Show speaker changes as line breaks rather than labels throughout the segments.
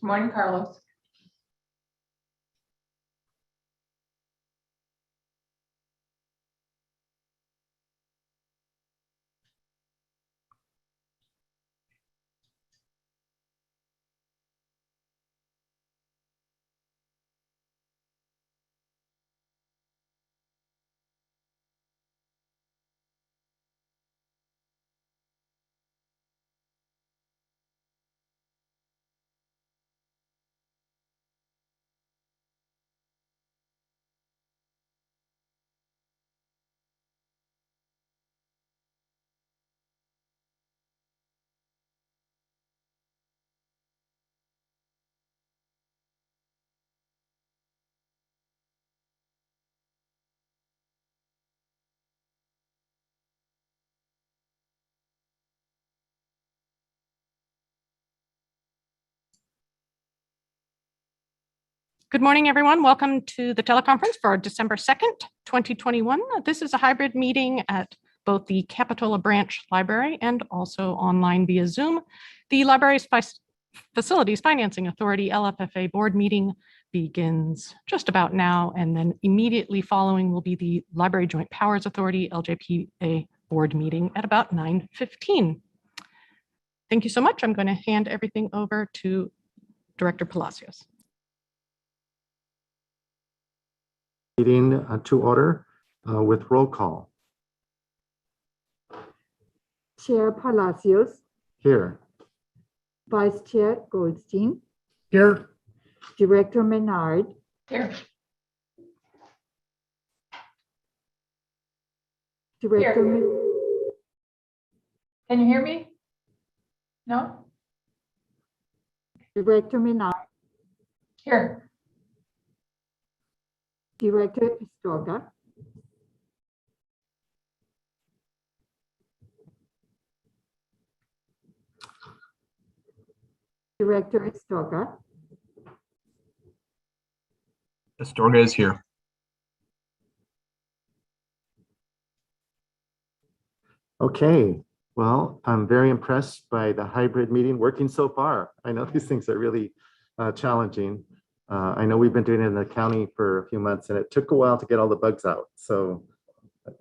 Good morning, Carlos.
Good morning, everyone. Welcome to the teleconference for December 2nd, 2021. This is a hybrid meeting at both the Capitola Branch Library and also online via Zoom. The library's Facilities Financing Authority, LFFA board meeting begins just about now, and then immediately following will be the Library Joint Powers Authority, LJPA board meeting at about 9:15. Thank you so much. I'm going to hand everything over to Director Palacios.
Meeting to order with roll call.
Chair Palacios.
Here.
Vice Chair Goldstein.
Here.
Director Menard.
Here.
Director.
Can you hear me? No?
Director Menard.
Here.
Director Estorga. Director Estorga.
Estorga is here.
Okay, well, I'm very impressed by the hybrid meeting working so far. I know these things are really challenging. I know we've been doing it in the county for a few months and it took a while to get all the bugs out. So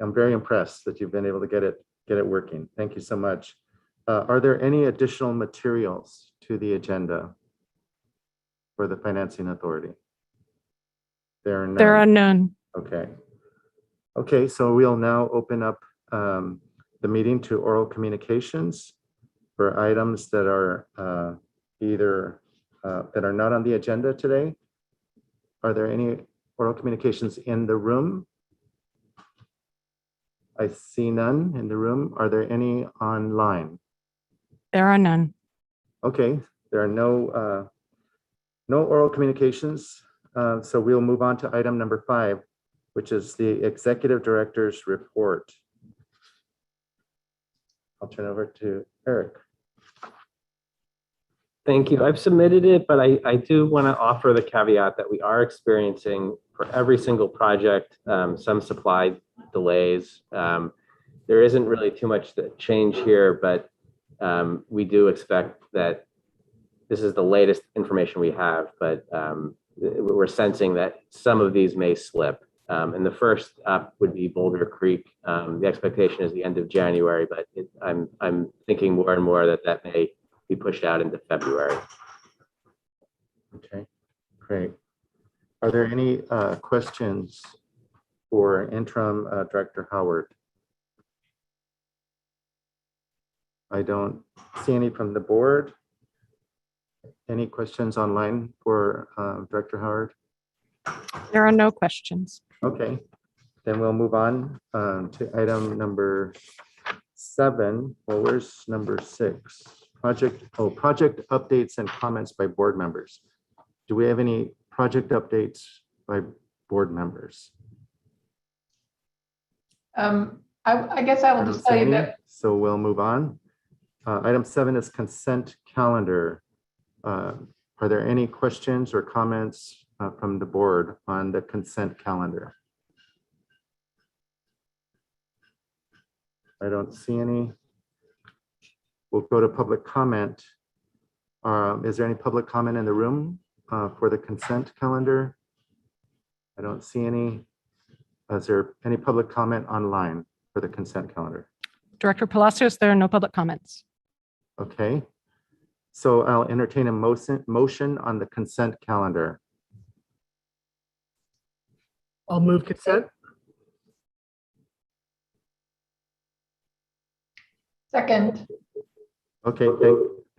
I'm very impressed that you've been able to get it working. Thank you so much. Are there any additional materials to the agenda for the Financing Authority? There are none.
There are none.
Okay. Okay, so we'll now open up the meeting to oral communications for items that are that are not on the agenda today. Are there any oral communications in the room? I see none in the room. Are there any online?
There are none.
Okay, there are no oral communications. So we'll move on to item number 5, which is the Executive Director's report. I'll turn over to Eric.
Thank you. I've submitted it, but I do want to offer the caveat that we are experiencing for every single project some supply delays. There isn't really too much change here, but we do expect that this is the latest information we have, but we're sensing that some of these may slip. And the first up would be Boulder Creek. The expectation is the end of January, but I'm thinking more and more that may be pushed out into February.
Okay, great. Are there any questions for Interim Director Howard? I don't see any from the board. Any questions online for Director Howard?
There are no questions.
Okay, then we'll move on to item number 7. Well, where's number 6? Project updates and comments by board members. Do we have any project updates by board members?
I guess I will just tell you that.
So we'll move on. Item 7 is consent calendar. Are there any questions or comments from the board on the consent calendar? I don't see any. We'll go to public comment Is there any public comment in the room for the consent calendar? I don't see any. Is there any public comment online for the consent calendar?
Director Palacios, there are no public comments.
Okay. So I'll entertain a motion on the consent calendar.
I'll move consent.
Second,
Okay,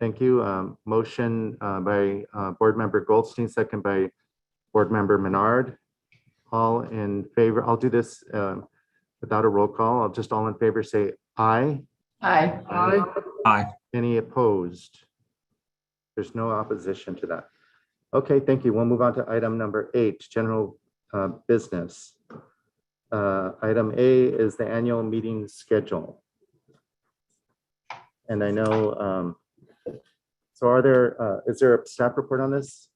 thank you. Motion by Board Member Goldstein, second by Board Member Menard. All in favor? I'll do this without a roll call. I'll just all in favor say aye.
aye.
Aye.
Aye.
Any opposed? There's no opposition to that. Okay, thank you. We'll move on to item number 8, general business. Item A is the annual meeting schedule. And I know, so is there a staff report on this?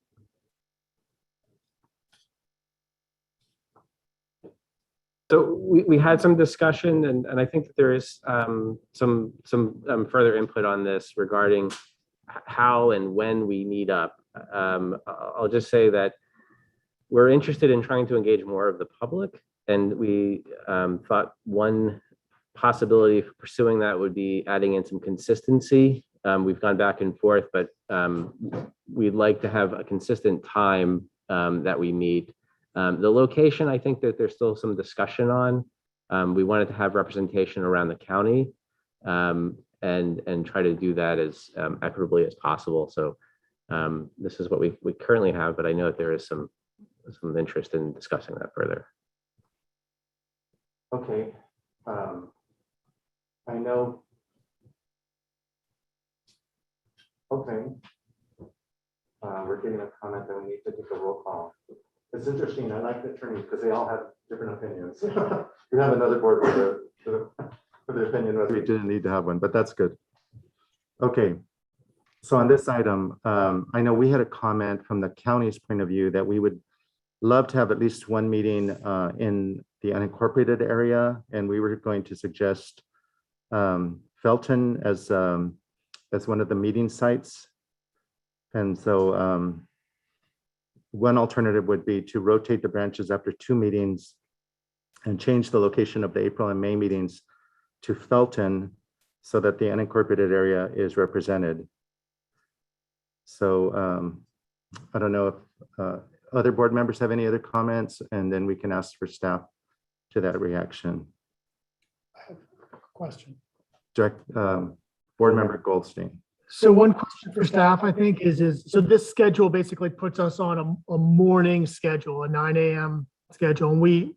So we had some discussion, and I think that there is some further input on this regarding how and when we meet up. I'll just say that we're interested in trying to engage more of the public, and we thought one possibility for pursuing that would be adding in some consistency. We've gone back and forth, but we'd like to have a consistent time that we meet. The location, I think that there's still some discussion on. We wanted to have representation around the county and try to do that as equitably as possible. So this is what we currently have, but I know that there is some interest in discussing that further.
Okay. I know. Okay. We're getting a comment that we need to take a roll call. It's interesting. I like the attorneys because they all have different opinions. We have another board for the opinion whether we didn't need to have one, but that's good. Okay. So on this item, I know we had a comment from the county's point of view that we would love to have at least one meeting in the unincorporated area, and we were going to suggest Felton as one of the meeting sites. And so one alternative would be to rotate the branches after 2 meetings and change the location of the April and May meetings to Felton so that the unincorporated area is represented. So I don't know if other board members have any other comments, and then we can ask for staff to that reaction.
I have a question.
Direct Board Member Goldstein.
So one question for staff, I think, is so this schedule basically puts us on a morning schedule, a 9 a.m. schedule. And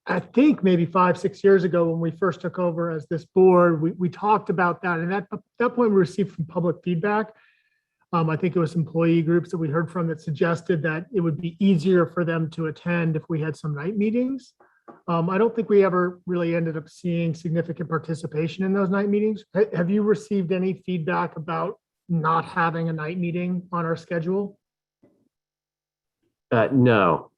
I think maybe 5-6 years ago when we first took over as this board, we talked about that. And at that point, we received some public feedback. I think it was employee groups that we heard from that suggested that it would be easier for them to attend if we had some night meetings. I don't think we ever really ended up seeing significant participation in those night meetings. Have you received any feedback about not having a night meeting on our schedule?
No.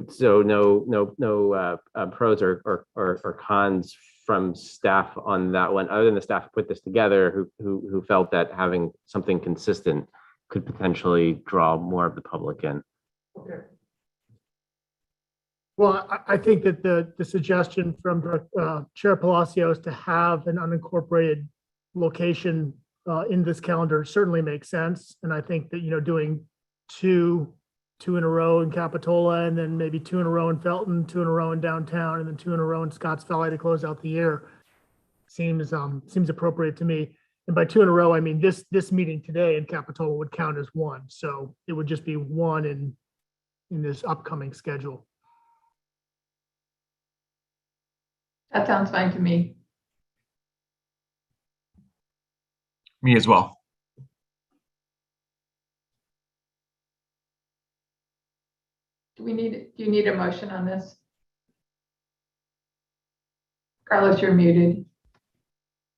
So no pros or cons from staff on that one, other than the staff who put this together, who felt that having something consistent could potentially draw more of the public in.
Okay. Well, I think that the suggestion from Chair Palacios to have an unincorporated location in this calendar certainly makes sense. And I think that, doing two in a row in Capitola, and then maybe 2 in a row in Felton, 2 in a row in downtown, and then 2 in a row in Scotts Valley to close out the year seems appropriate to me. And by 2 in a row, I mean this meeting today in Capitola would count as 1. So it would just be 1 in this upcoming schedule.
That sounds fine to me.
Me as well.
Do you need a motion on this? Carlos, you're muted.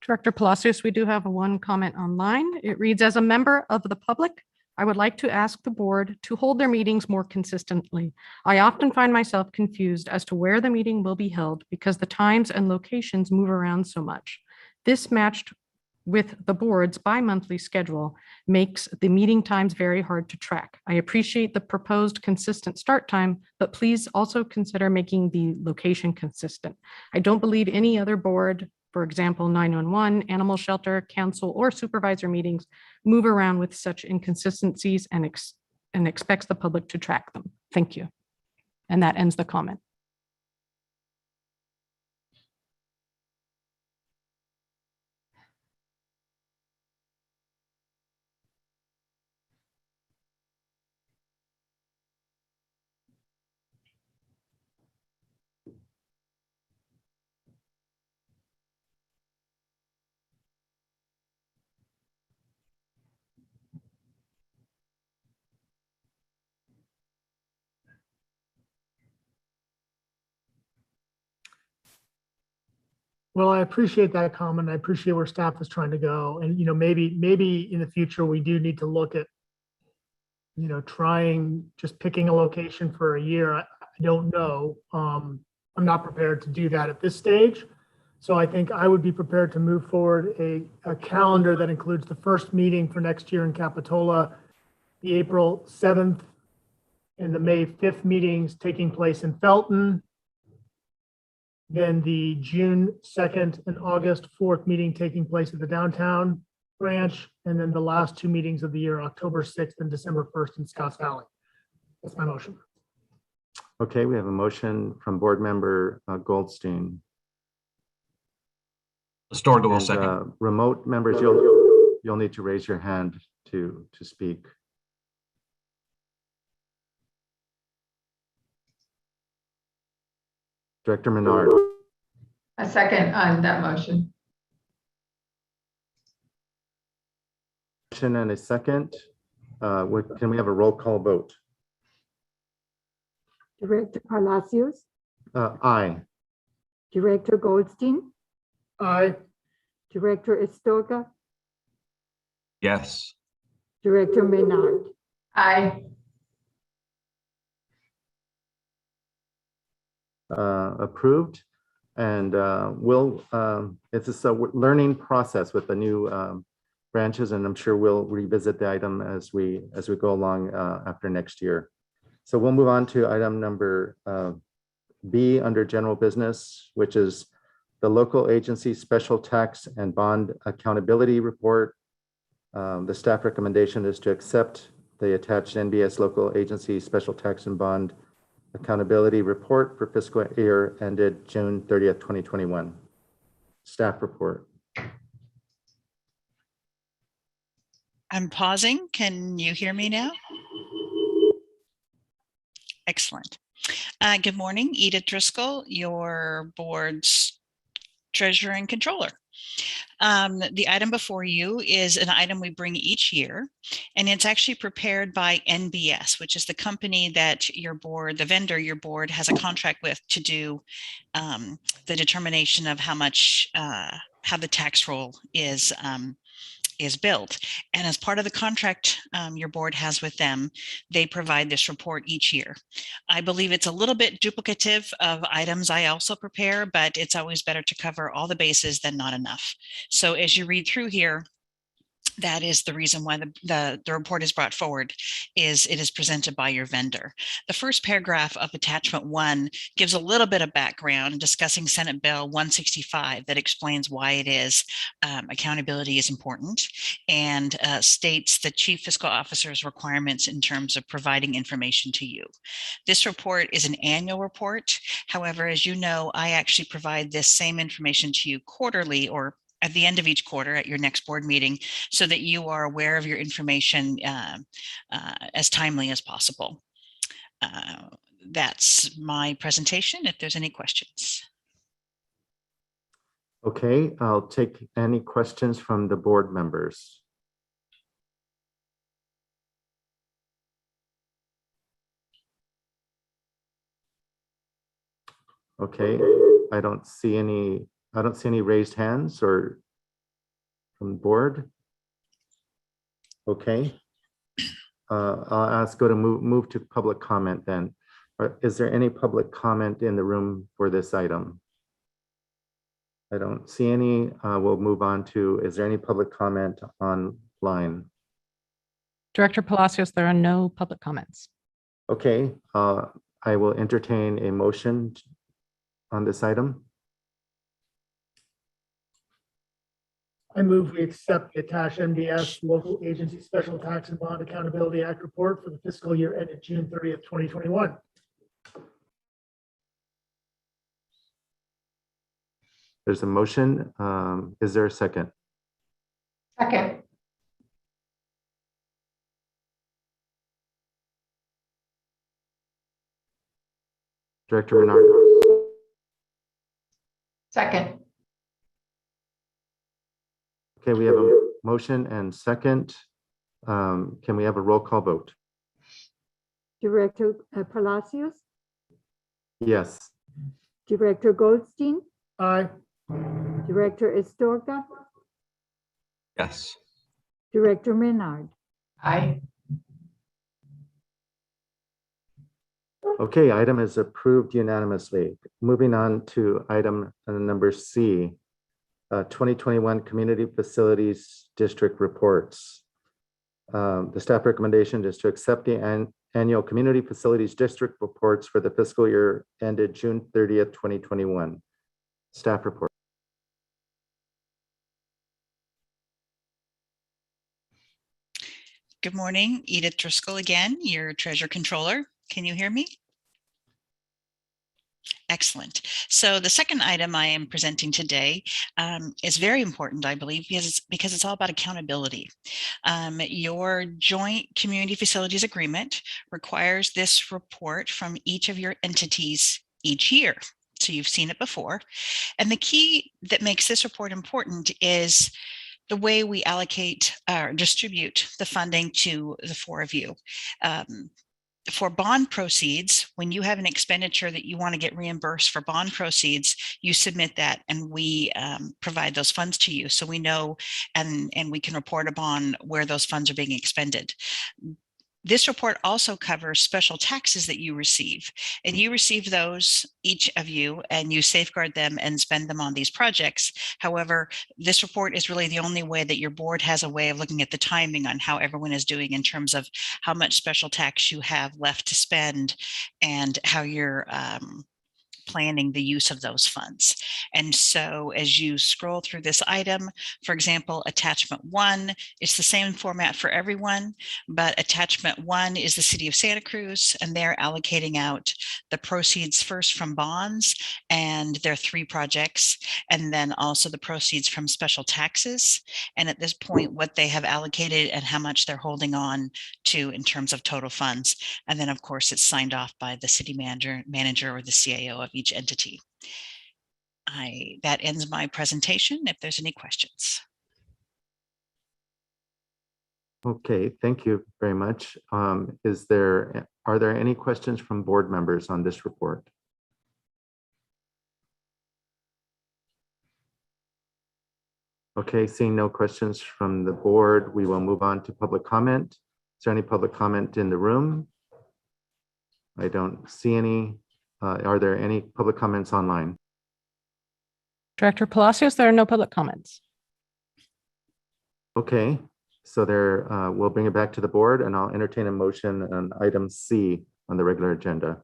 Director Palacios, we do have one comment online. It reads, as a member of the public, I would like to ask the board to hold their meetings more consistently. I often find myself confused as to where the meeting will be held because the times and locations move around so much. This matched with the board's bi-monthly schedule makes the meeting times very hard to track. I appreciate the proposed consistent start time, but please also consider making the location consistent. I don't believe any other board, for example, 911, animal shelter, council, or supervisor meetings move around with such inconsistencies and expects the public to track them. Thank you. And that ends the comment.
Well, I appreciate that comment. I appreciate where staff is trying to go. And, maybe in the future, we do need to look at, trying, just picking a location for a year. I don't know. I'm not prepared to do that at this stage. So I think I would be prepared to move forward a calendar that includes the first meeting for next year in Capitola, the April 7th and the May 5th meetings taking place in Felton. Then the June 2nd and August 4th meeting taking place at the downtown branch. And then the last two meetings of the year, October 6th and December 1st in Scotts Valley. That's my motion.
Okay, we have a motion from board member Goldstein.
Astorga will
And,
second.
remote members, you'll need to raise your hand to speak. Director Menard.
A second on that motion.
Motion and a second. Can we have a roll call vote?
Director Palacios,
Aye.
Director Goldstein,
Aye.
Director Astorga,
Yes.
Director Menard.
Aye.
Approved. And it's just a learning process with the new branches, and I'm sure we'll revisit the item as we go along after next year. So we'll move on to item number B under general business, which is the local agency special tax and bond accountability report. The staff recommendation is to accept the attached NBS local agency special tax and bond accountability report for fiscal year ended June 30th, 2021. Staff report.
I'm pausing. Can you hear me now? Excellent. Good morning, Edith Driscoll, your board's treasurer and controller. The item before you is an item we bring each year, and it's actually prepared by NBS, which is the company that your board, the vendor your board has a contract with to do the determination of how much, how the tax roll is built. And as part of the contract your board has with them, they provide this report each year. I believe it's a little bit duplicative of items I also prepare, but it's always better to cover all the bases than not enough. So as you read through here, that is the reason why the report is brought forward, is it is presented by your vendor. The first paragraph of attachment 1 gives a little bit of background discussing Senate Bill 165 that explains why it is accountability is important, and states the chief fiscal officer's requirements in terms of providing information to you. This report is an annual report. However, as you know, I actually provide this same information to you quarterly, or at the end of each quarter at your next board meeting, so that you are aware of your information as timely as possible. That's my presentation, if there's any questions.
Okay, I'll take any questions from the board members. Okay, I don't see any raised hands or from the board. Okay, I'll go to move to public comment then. Is there any public comment in the room for this item? I don't see any. We'll move on to, is there any public comment online?
Director Palacios, there are no public comments.
Okay, I will entertain a motion on this item.
I move we accept the attached MDS Local Agency Special Tax and Bond Accountability Act report for the fiscal year ended June 30th, 2021.
There's a motion. Is there a second?
Second.
Director Menard.
Second.
Okay, we have a motion and second. Can we have a roll call vote?
Director Palacios,
Yes.
Director Goldstein,
Aye.
Director Estorga,
Yes.
Director Menard.
Aye.
Okay, item is approved unanimously. Moving on to item number C, 2021 Community Facilities District Reports. The staff recommendation is to accept the annual Community Facilities District Reports for the fiscal year ended June 30th, 2021. Staff report.
Good morning, Edith Driscoll again, your treasurer controller. Can you hear me? Excellent. So the second item I am presenting today is very important, I believe, because it's all about accountability. Your joint community facilities agreement requires this report from each of your entities each year. So you've seen it before. And the key that makes this report important is the way we allocate or distribute the funding to the four of you. For bond proceeds, when you have an expenditure that you want to get reimbursed for bond proceeds, you submit that and we provide those funds to you. So we know and we can report upon where those funds are being expended. This report also covers special taxes that you receive, and you receive those, each of you, and you safeguard them and spend them on these projects. However, this report is really the only way that your board has a way of looking at the timing on how everyone is doing in terms of how much special tax you have left to spend and how you're planning the use of those funds. And so as you scroll through this item, for example, attachment 1, it's the same format for everyone, but attachment 1 is the City of Santa Cruz, and they're allocating out the proceeds first from bonds and their 3 projects, and then also the proceeds from special taxes. And at this point, what they have allocated and how much they're holding on to in terms of total funds. And then of course, it's signed off by the city manager or the CAO of each entity. That ends my presentation. If there's any questions.
Okay, thank you very much. Are there any questions from board members on this report? Okay, seeing no questions from the board, we will move on to public comment. Is there any public comment in the room? I don't see any. Are there any public comments online?
Director Palacios, there are no public comments.
Okay, so we'll bring it back to the board and I'll entertain a motion on item C on the regular agenda.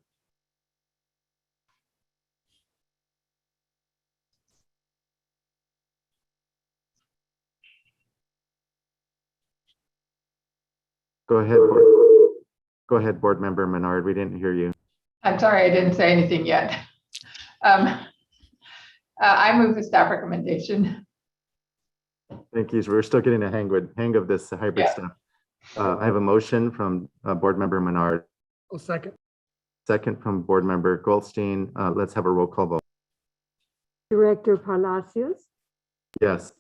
Go ahead, board member Menard. We didn't hear you.
I'm sorry, I didn't say anything yet. I move the staff recommendation.
Thank you. So we're still getting a hang of this hybrid stuff. I have a motion from board member Menard.
I'll second.
Second from board member Goldstein. Let's have a roll call vote.
Director Palacios,
Yes.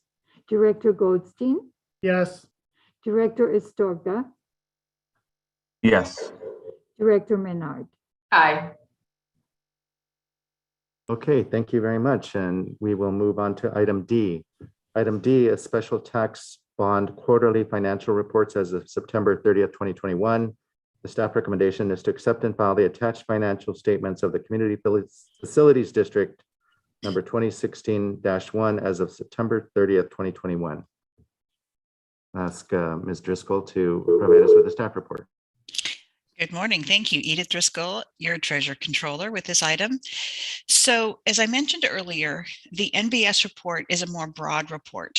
Director Goldstein,
Yes.
Director Estorga,
Yes.
Director Menard.
Aye.
Okay, thank you very much. And we will move on to item D. Item D is special tax bond quarterly financial reports as of September 30th, 2021. The staff recommendation is to accept and file the attached financial statements of the Community Facilities District number 2016-1 as of September 30th, 2021. Ask Ms. Driscoll to provide us with a staff report.
Good morning. Thank you, Edith Driscoll, your Treasurer Controller, with this item. So as I mentioned earlier, the NBS report is a more broad report,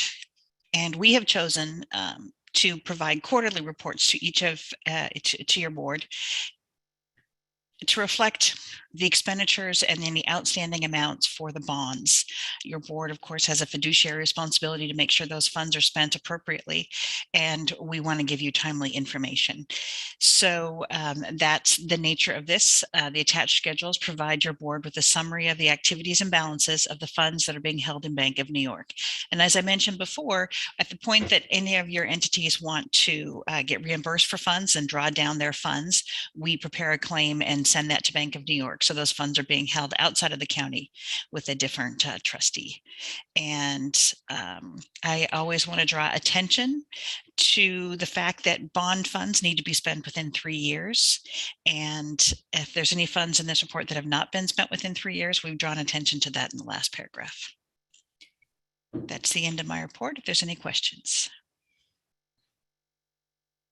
and we have chosen to provide quarterly reports to each of to your board to reflect the expenditures and any outstanding amounts for the bonds. Your board, of course, has a fiduciary responsibility to make sure those funds are spent appropriately, and we want to give you timely information. So that's the nature of this. The attached schedules provide your board with a summary of the activities and balances of the funds that are being held in Bank of New York. And as I mentioned before, at the point that any of your entities want to get reimbursed for funds and draw down their funds, we prepare a claim and send that to Bank of New York. So those funds are being held outside of the county with a different trustee. And I always want to draw attention to the fact that bond funds need to be spent within 3 years. And if there's any funds in this report that have not been spent within 3 years, we've drawn attention to that in the last paragraph. That's the end of my report. If there's any questions.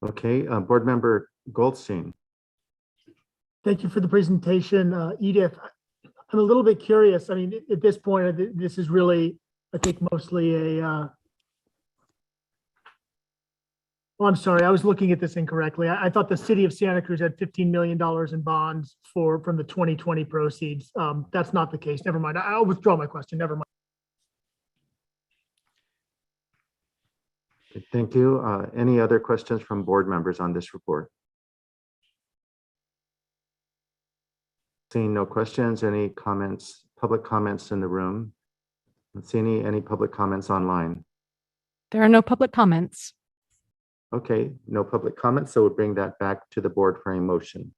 Okay, Board Member Goldstein.
Thank you for the presentation, Edith. I'm a little bit curious. I mean, at this point, this is really, I think, mostly a. Oh, I'm sorry, I was looking at this incorrectly. I thought the City of Santa Cruz had $15 million in bonds from the 2020 proceeds. That's not the case. Never mind. I'll withdraw my question. Never mind.
Thank you. Any other questions from board members on this report? Seeing no questions, any comments, public comments in the room? Let's see any public comments online.
There are no public comments.
Okay, no public comments, so we'll bring that back to the board for a motion.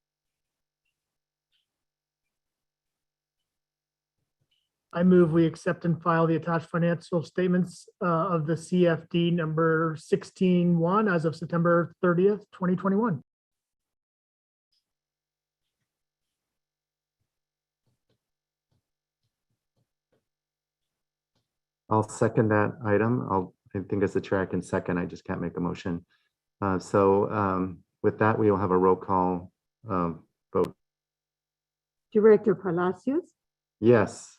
I move we accept and file the attached financial statements of the CFD number 16-1 as of September 30th, 2021.
I'll second that item. I think as the chair, I can second. I just can't make a motion. With that, we will have a roll call vote.
Director Palacios,
Yes.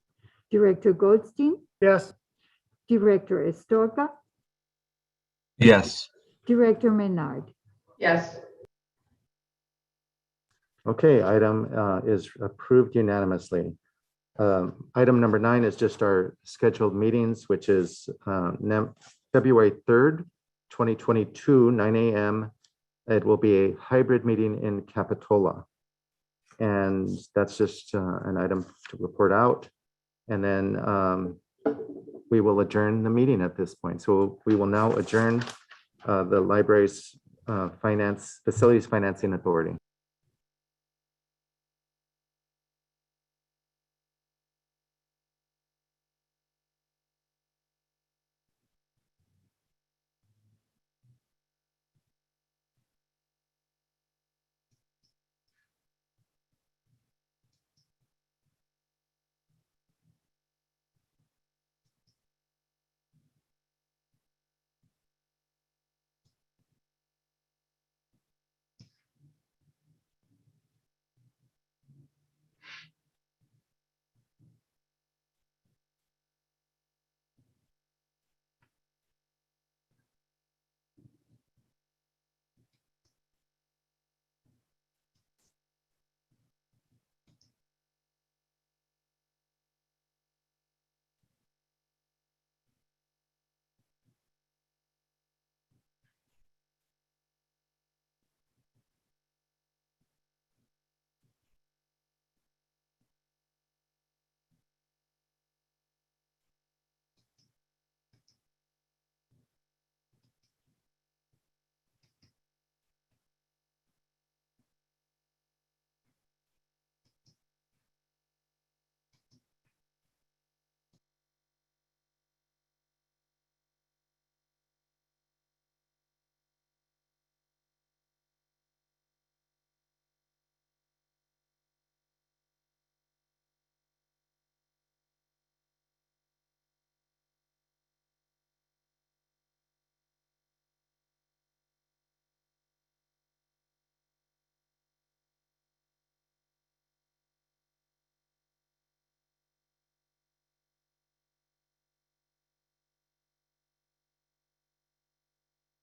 Director Goldstein,
Yes.
Director Estorga,
Yes.
Director Menard.
Yes.
Okay, item is approved unanimously. Item number 9 is just our scheduled meetings, which is February 3rd, 2022, 9 a.m. It will be a hybrid meeting in Capitola. And that's just an item to report out. And then we will adjourn the meeting at this point. So we will now adjourn the library's facilities financing authority.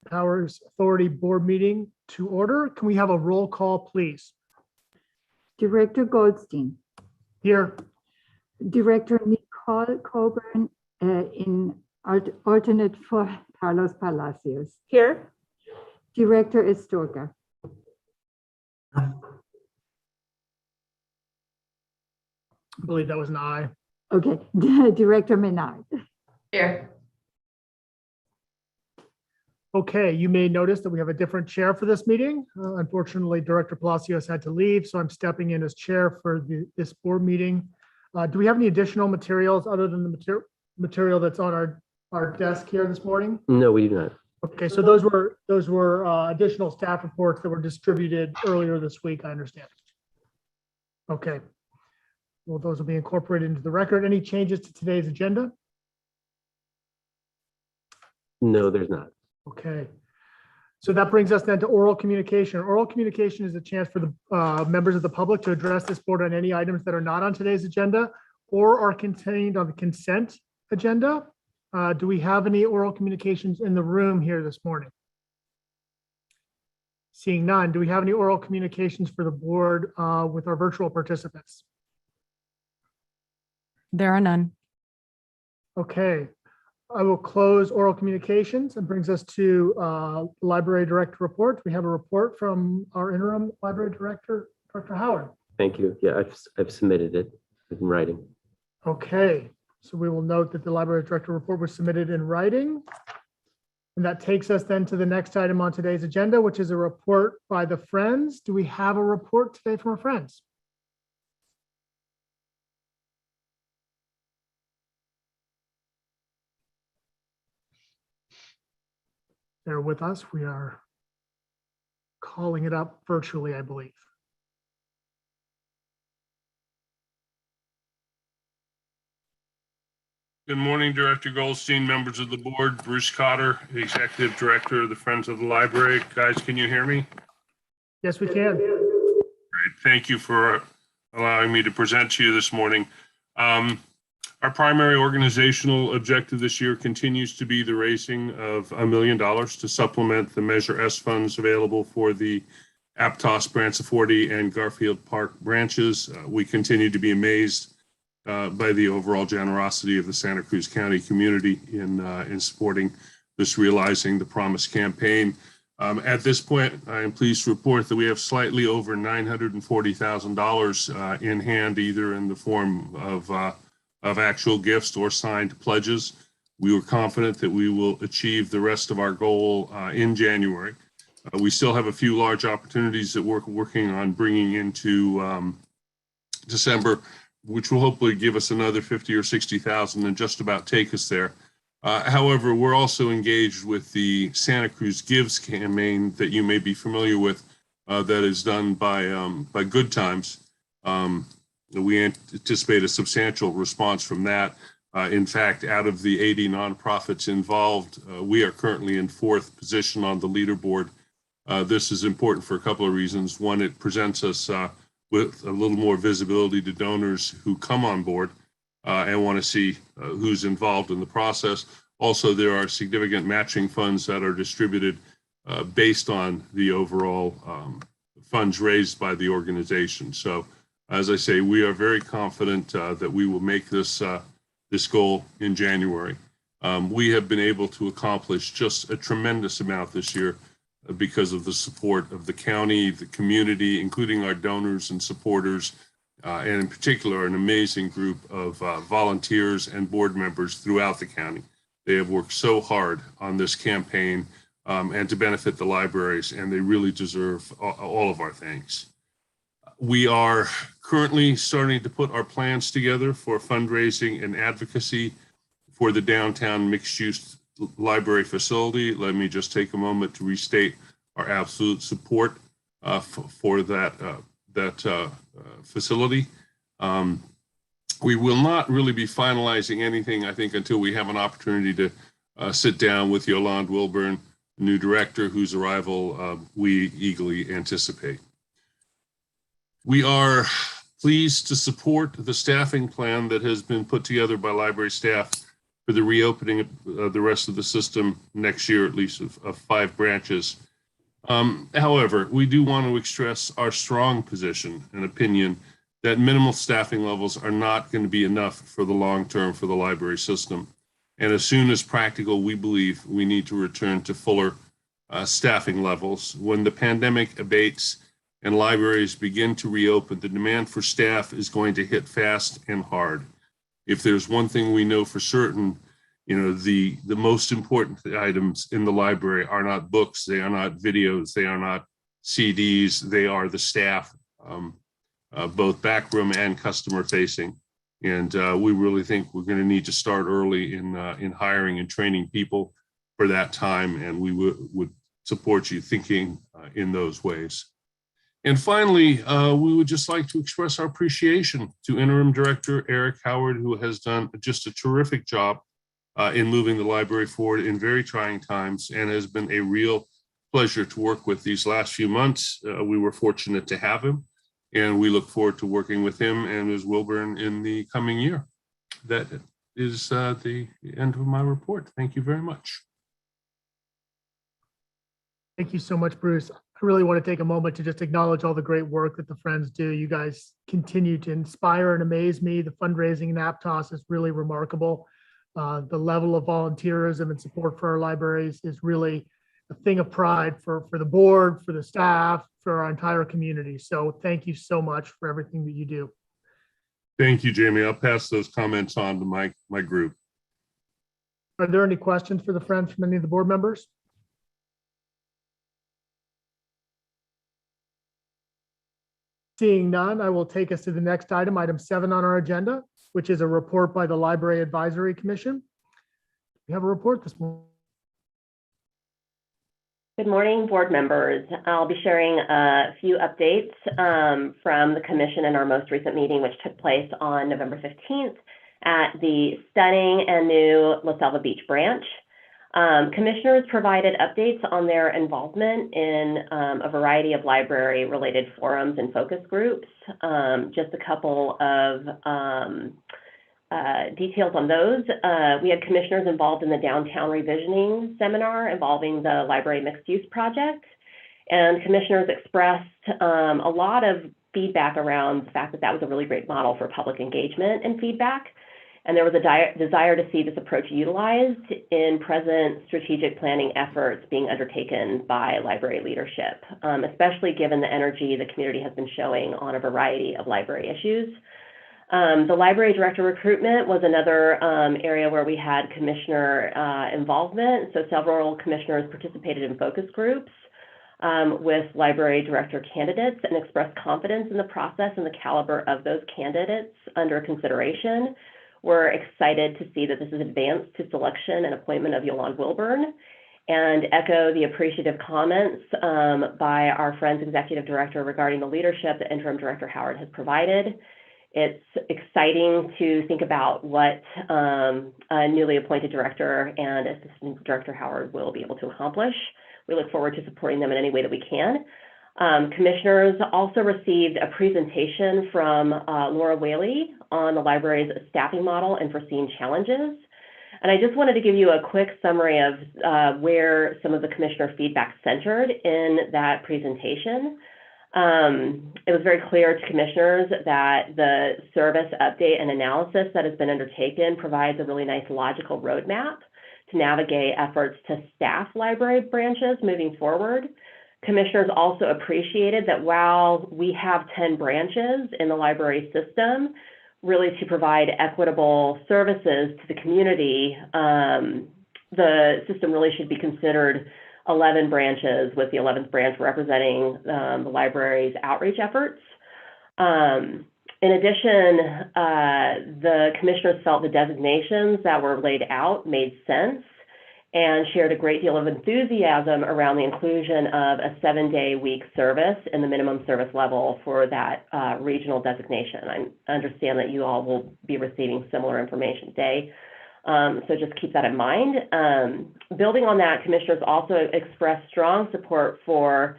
Powers Authority Board meeting to order. Can we have a roll call, please?
Director Goldstein,
Here.
Director Nicole Coburn, alternate for Carlos Palacios.
Here.
Director Estorga,
I believe that was an aye.
okay, Director Menard.
Here.
Okay, you may notice that we have a different chair for this meeting. Unfortunately, Director Palacios had to leave, so I'm stepping in as chair for this board meeting. Do we have any additional materials other than the material that's on our desk here this morning?
No, we do not.
Okay, so those were additional staff reports that were distributed earlier this week, I understand. Okay. Well, those will be incorporated into the record. Any changes to today's agenda?
No, there's not.
Okay. So that brings us then to oral communication. Oral communication is a chance for the members of the public to address this board on any items that are not on today's agenda or are contained on the consent agenda. Do we have any oral communications in the room here this morning? Seeing none, do we have any oral communications for the board with our virtual participants?
There are none.
Okay, I will close oral communications and brings us to library director report. We have a report from our interim library director, Dr. Howard.
Thank you. Yeah, I've submitted it in writing.
Okay, so we will note that the library director report was submitted in writing. And that takes us then to the next item on today's agenda, which is a report by the Friends. Do we have a report today from our Friends? They're with us. We are calling it up virtually, I believe.
Good morning, Director Goldstein, members of the board, Bruce Cotter, Executive Director of the Friends of the Library. Guys, can you hear me?
Yes, we can.
Great. Thank you for allowing me to present to you this morning. Our primary organizational objective this year continues to be the raising of $1 million to supplement the Measure S funds available for the Aptos, Branciforte, and Garfield Park branches. We continue to be amazed by the overall generosity of the Santa Cruz County community in supporting this Realizing the Promise campaign. At this point, I am pleased to report that we have slightly over $940,000 in hand, either in the form of actual gifts or signed pledges. We were confident that we will achieve the rest of our goal in January. We still have a few large opportunities that we're working on bringing into December, which will hopefully give us another 50 or 60,000 and just about take us there. However, we're also engaged with the Santa Cruz Gives campaign that you may be familiar with, that is done by Good Times. We anticipate a substantial response from that. In fact, out of the 80 nonprofits involved, we are currently in 4th position on the leaderboard. This is important for a couple of reasons. One, it presents us with a little more visibility to donors who come on board and want to see who's involved in the process. Also, there are significant matching funds that are distributed based on the overall funds raised by the organization. So, as I say, we are very confident that we will make this goal in January. We have been able to accomplish just a tremendous amount this year because of the support of the county, the community, including our donors and supporters, and in particular, an amazing group of volunteers and board members throughout the county. They have worked so hard on this campaign and to benefit the libraries, and they really deserve all of our thanks. We are currently starting to put our plans together for fundraising and advocacy for the downtown mixed-use library facility. Let me just take a moment to restate our absolute support for that facility. We will not really be finalizing anything, I think, until we have an opportunity to sit down with Yolande Wilburn, new director, whose arrival we eagerly anticipate. We are pleased to support the staffing plan that has been put together by library staff for the reopening of the rest of the system next year, at least of 5 branches. However, we do want to express our strong position and opinion that minimal staffing levels are not going to be enough for the long term for the library system. And as soon as practical, we believe we need to return to fuller staffing levels. When the pandemic abates and libraries begin to reopen, the demand for staff is going to hit fast and hard. If there's one thing we know for certain, the most important items in the library are not books, they are not videos, they are not CDs, they are the staff, both backroom and customer facing. And we really think we're going to need to start early in hiring and training people for that time, and we would support you thinking in those ways. And finally, we would just like to express our appreciation to Interim Director Eric Howard, who has done just a terrific job in moving the library forward in very trying times, and has been a real pleasure to work with these last few months. We were fortunate to have him, and we look forward to working with him and Ms. Wilburn in the coming year. That is the end of my report. Thank you very much.
Thank you so much, Bruce. I really want to take a moment to just acknowledge all the great work that the Friends do. You guys continue to inspire and amaze me. The fundraising in Aptos is really remarkable. The level of volunteerism and support for our libraries is really a thing of pride for the board, for the staff, for our entire community. So thank you so much for everything that you do.
Thank you, Jamie. I'll pass those comments on to my group.
Are there any questions for the Friends from any of the board members? Seeing none, I will take us to the next item, item 7 on our agenda, which is a report by the Library Advisory Commission. We have a report this morning.
Good morning, board members. I'll be sharing a few updates from the commission in our most recent meeting, which took place on November 15th at the stunning and new La Selva Beach branch. Commissioners provided updates on their involvement in a variety of library-related forums and focus groups. Just a couple of details on those. We had commissioners involved in the downtown revisioning seminar involving the library mixed-use project, and commissioners expressed a lot of feedback around the fact that that was a really great model for public engagement and feedback. And there was a desire to see this approach utilized in present strategic planning efforts being undertaken by library leadership, especially given the energy the community has been showing on a variety of library issues. The library director recruitment was another area where we had commissioner involvement. So several commissioners participated in focus groups with library director candidates and expressed confidence in the process and the caliber of those candidates under consideration. We're excited to see that this is advanced to selection and appointment of Yolande Wilburn, and echo the appreciative comments by our Friends Executive Director regarding the leadership that Interim Director Howard has provided. It's exciting to think about what a newly appointed director and Assistant Director Howard will be able to accomplish. We look forward to supporting them in any way that we can. Commissioners also received a presentation from Laura Whaley on the library's staffing model and foreseen challenges. And I just wanted to give you a quick summary of where some of the commissioner feedback centered in that presentation. It was very clear to commissioners that the service update and analysis that has been undertaken provides a really nice logical roadmap to navigate efforts to staff library branches moving forward. Commissioners also appreciated that while we have 10 branches in the library system, really to provide equitable services to the community, the system really should be considered 11 branches, with the 11th branch representing the library's outreach efforts. In addition, the commissioners felt the designations that were laid out made sense and shared a great deal of enthusiasm around the inclusion of a 7-day-week service in the minimum service level for that regional designation. I understand that you all will be receiving similar information today, so just keep that in mind. Building on that, commissioners also expressed strong support for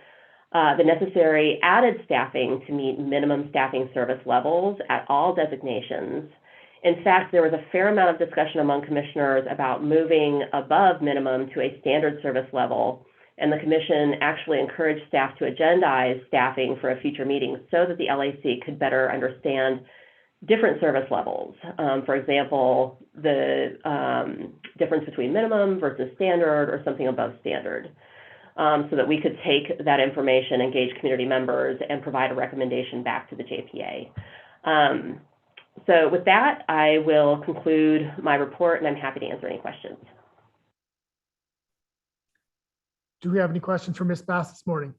the necessary added staffing to meet minimum staffing service levels at all designations, In fact, there was a fair amount of discussion among commissioners about moving above minimum to a standard service level, and the commission actually encouraged staff to agendize staffing for a future meeting so that the LAC could better understand different service levels. For example, the difference between minimum versus standard or something above standard, so that we could take that information, engage community members, and provide a recommendation back to the JPA. So with that, I will conclude my report, and I'm happy to answer any questions.
Do we have any questions for Ms. Bass this morning?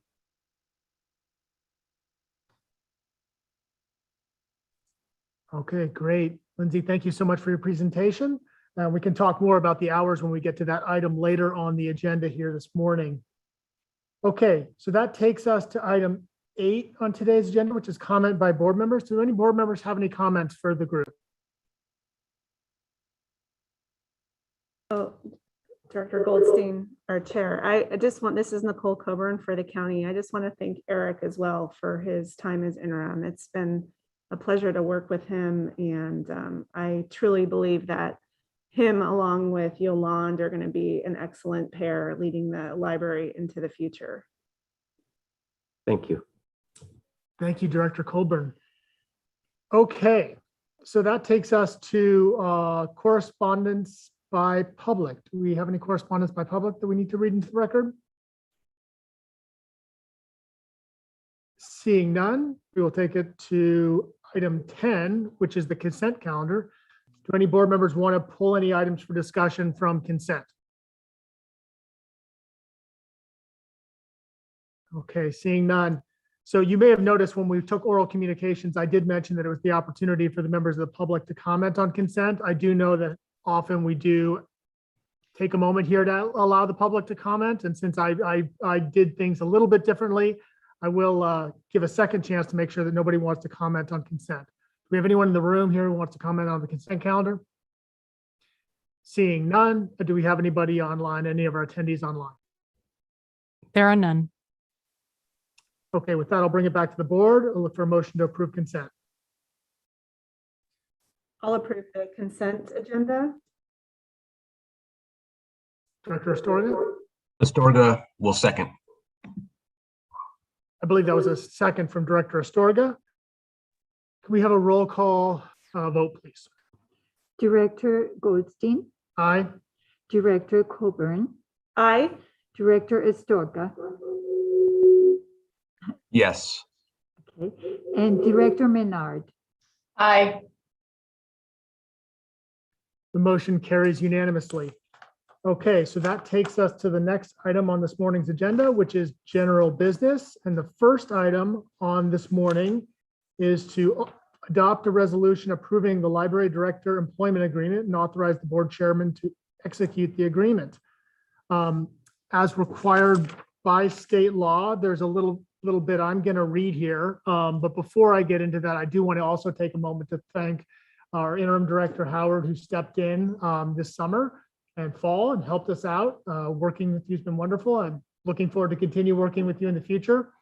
Okay, great. Lindsay, thank you so much for your presentation. We can talk more about the hours when we get to that item later on the agenda here this morning. Okay, so that takes us to item 8 on today's agenda, which is comment by board members. Do any board members have any comments for the group?
Oh, Director Goldstein, our chair. I just want, this is Nicole Coburn for the county. I just want to thank Eric as well for his time as interim. It's been a pleasure to work with him, and I truly believe that him along with Yolande are going to be an excellent pair leading the library into the future.
Thank you.
Thank you, Director Colburn. Okay, so that takes us to correspondence by public. Do we have any correspondence by public that we need to read into the record? Seeing none, we will take it to item 10, which is the consent calendar. Do any board members want to pull any items for discussion from consent? Okay, seeing none. So you may have noticed when we took oral communications, I did mention that it was the opportunity for the members of the public to comment on consent. I do know that often we do take a moment here to allow the public to comment. And since I did things a little bit differently, I will give a second chance to make sure that nobody wants to comment on consent. Do we have anyone in the room here who wants to comment on the consent calendar? Seeing none, do we have anybody online, any of our attendees online?
There are none.
Okay, with that, I'll bring it back to the board. I'll look for a motion to approve consent.
I'll approve the consent agenda.
Director Astorga?
Astorga will second.
I believe that was a second from Director Astorga. Can we have a roll call vote, please?
Director Goldstein,
Aye.
Director Coburn,
Aye.
Director Astorga,
Yes.
okay, and Director Menard.
Aye.
The motion carries unanimously. Okay, so that takes us to the next item on this morning's agenda, which is general business. And the first item on this morning is to adopt a resolution approving the library director employment agreement and authorize the board chairman to execute the agreement. As required by state law, there's a little bit I'm going to read here. But before I get into that, I do want to also take a moment to thank our interim director, Howard, who stepped in this summer and fall and helped us out. Working with you has been wonderful. I'm looking forward to continue working with you in the future.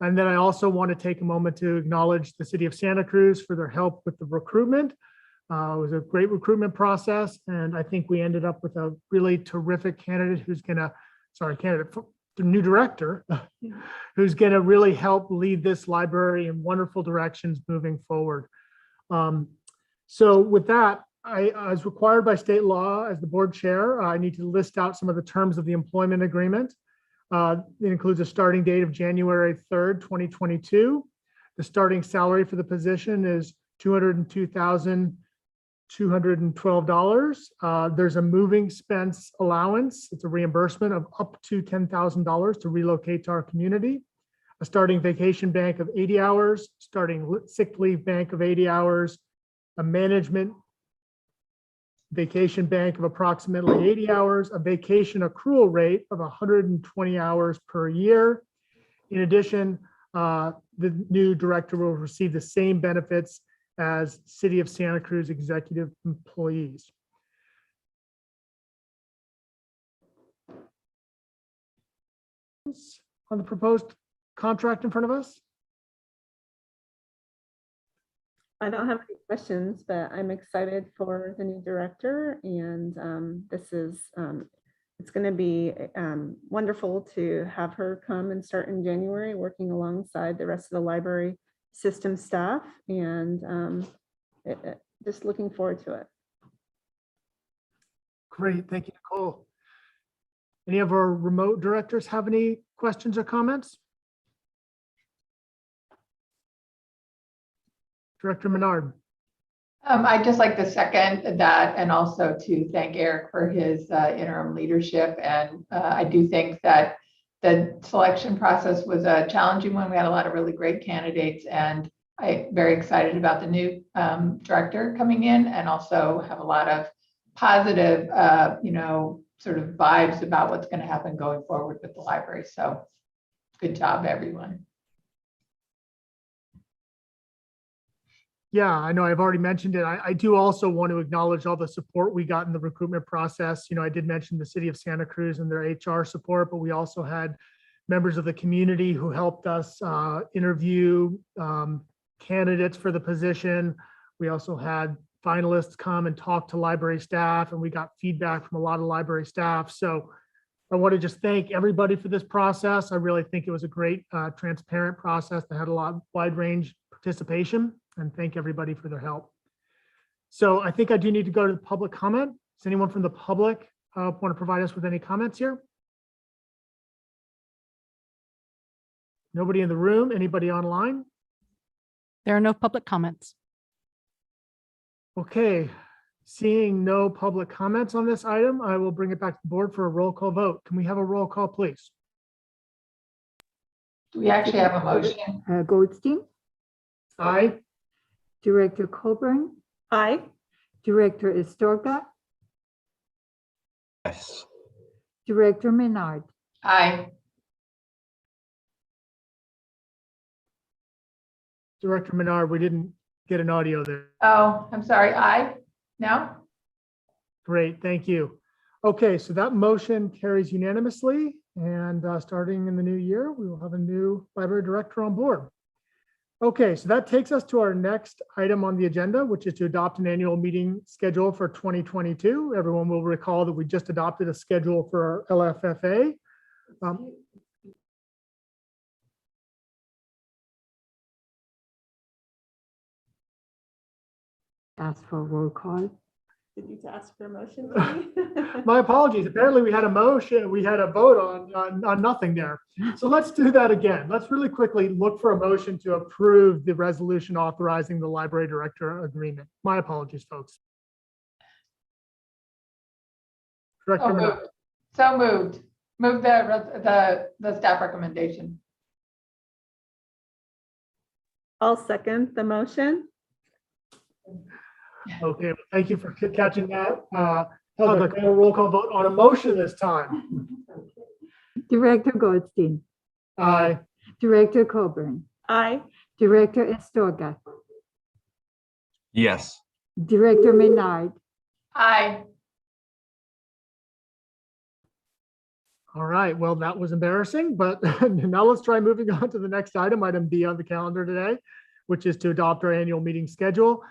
And then I also want to take a moment to acknowledge the City of Santa Cruz for their help with the recruitment. It was a great recruitment process, and I think we ended up with a really terrific candidate who's going to, the new director, who's going to really help lead this library in wonderful directions moving forward. So with that, as required by state law, as the board chair, I need to list out some of the terms of the employment agreement. It includes a starting date of January 3rd, 2022. The starting salary for the position is $202,212. There's a moving expense allowance. It's a reimbursement of up to $10,000 to relocate to our community. A starting vacation bank of 80 hours, starting sick leave bank of 80 hours, a management vacation bank of approximately 80 hours, a vacation accrual rate of 120 hours per year. In addition, the new director will receive the same benefits as City of Santa Cruz executive employees. On the proposed contract in front of us?
I don't have any questions, but I'm excited for the new director, and this is, it's going to be wonderful to have her come and start in January, working alongside the rest of the library system staff, and just looking forward to it.
Great, thank you, Nicole. Any of our remote directors have any questions or comments? Director Menard.
I'd just like to second that and also to thank Eric for his interim leadership. And I do think that the selection process was a challenging one. We had a lot of really great candidates, and I'm very excited about the new director coming in, and also have a lot of positive, sort of vibes about what's going to happen going forward with the library. So good job, everyone.
Yeah, I know I've already mentioned it. I do also want to acknowledge all the support we got in the recruitment process. I did mention the City of Santa Cruz and their HR support, but we also had members of the community who helped us interview candidates for the position. We also had finalists come and talk to library staff, and we got feedback from a lot of library staff. So I want to just thank everybody for this process. I really think it was a great, transparent process that had a lot wide range participation, and thank everybody for their help. So I think I do need to go to the public comment. Does anyone from the public want to provide us with any comments here? Nobody in the room? Anybody online?
There are no public comments.
Okay, seeing no public comments on this item, I will bring it back to the board for a roll call vote. Can we have a roll call, please?
Do we actually have a motion?
Goldstein,
Aye.
Director Coburn,
Aye.
Director Astorga,
Yes.
Director Menard.
Aye.
Director Menard, we didn't get an audio there.
Oh, I'm sorry. Aye. No?
Great, thank you. Okay, so that motion carries unanimously, and starting in the new year, we will have a new library director on board. Okay, so that takes us to our next item on the agenda, which is to adopt an annual meeting schedule for 2022. Everyone will recall that we just adopted a schedule for our LFFA.
Ask for a roll call.
Did you ask for a motion? Maybe?
My apologies. Apparently we had a motion, we had a vote on nothing there. So let's do that again. Let's really quickly look for a motion to approve the resolution authorizing the library director agreement. My apologies, folks. Director Menard.
So moved. Move the staff recommendation.
I'll second the motion.
Okay, well, thank you for catching that. Heather, can I have a roll call vote on a motion this time?
Director Goldstein,
Aye.
Director Coburn,
Aye.
Director Astorga,
Yes.
Director Menard.
Aye.
All right, well, that was embarrassing, but now let's try moving on to the next item, item B on the calendar today, which is to adopt our annual meeting schedule.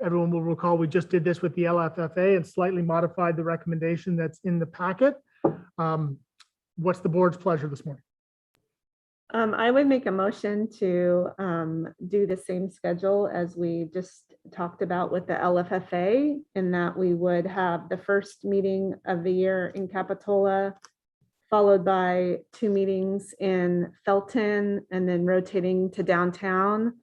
Everyone will recall we just did this with the LFFA and slightly modified the recommendation that's in the packet. What's the board's pleasure this morning?
I would make a motion to do the same schedule as we just talked about with the LFFA, in that we would have the first meeting of the year in Capitola, followed by 2 meetings in Felton, and then rotating to downtown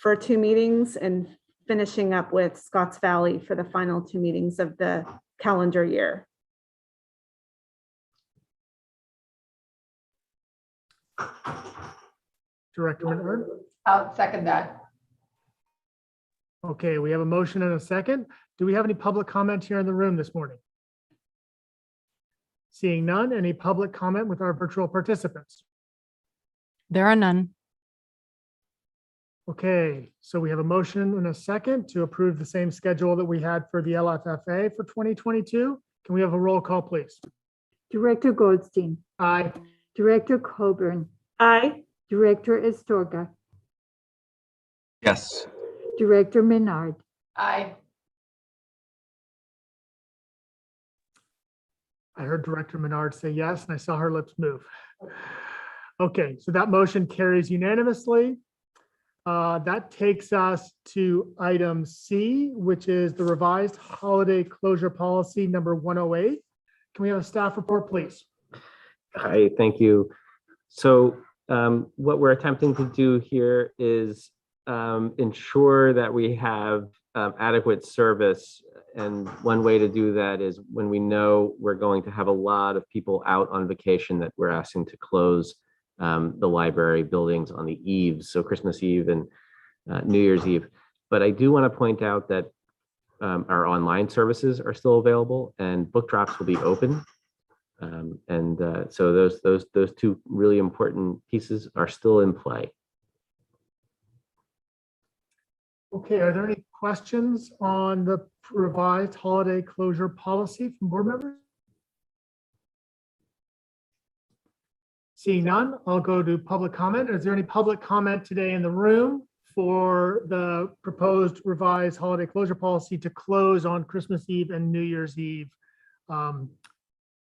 for 2 meetings, and finishing up with Scotts Valley for the final 2 meetings of the calendar year.
Director Menard?
I'll second that.
Okay, we have a motion and a second. Do we have any public comment here in the room this morning? Seeing none, any public comment with our virtual participants?
There are none.
Okay, so we have a motion and a second to approve the same schedule that we had for the LFFA for 2022. Can we have a roll call, please?
Director Goldstein,
Aye.
Director Coburn,
Aye.
Director Astorga,
Yes.
Director Menard,
Aye.
I heard Director Menard say yes, and I saw her lips move. Okay, so that motion carries unanimously. That takes us to item C, which is the revised holiday closure policy number 108. Can we have a staff report, please?
Hi, thank you. So what we're attempting to do here is ensure that we have adequate service. And one way to do that is when we know we're going to have a lot of people out on vacation, that we're asking to close the library buildings on the eves, so Christmas Eve and New Year's Eve. But I do want to point out that our online services are still available and book drops will be open. So those two really important pieces are still in play.
Okay, are there any questions on the revised holiday closure policy from board members? Seeing none, I'll go to public comment. Is there any public comment today in the room for the proposed revised holiday closure policy to close on Christmas Eve and New Year's Eve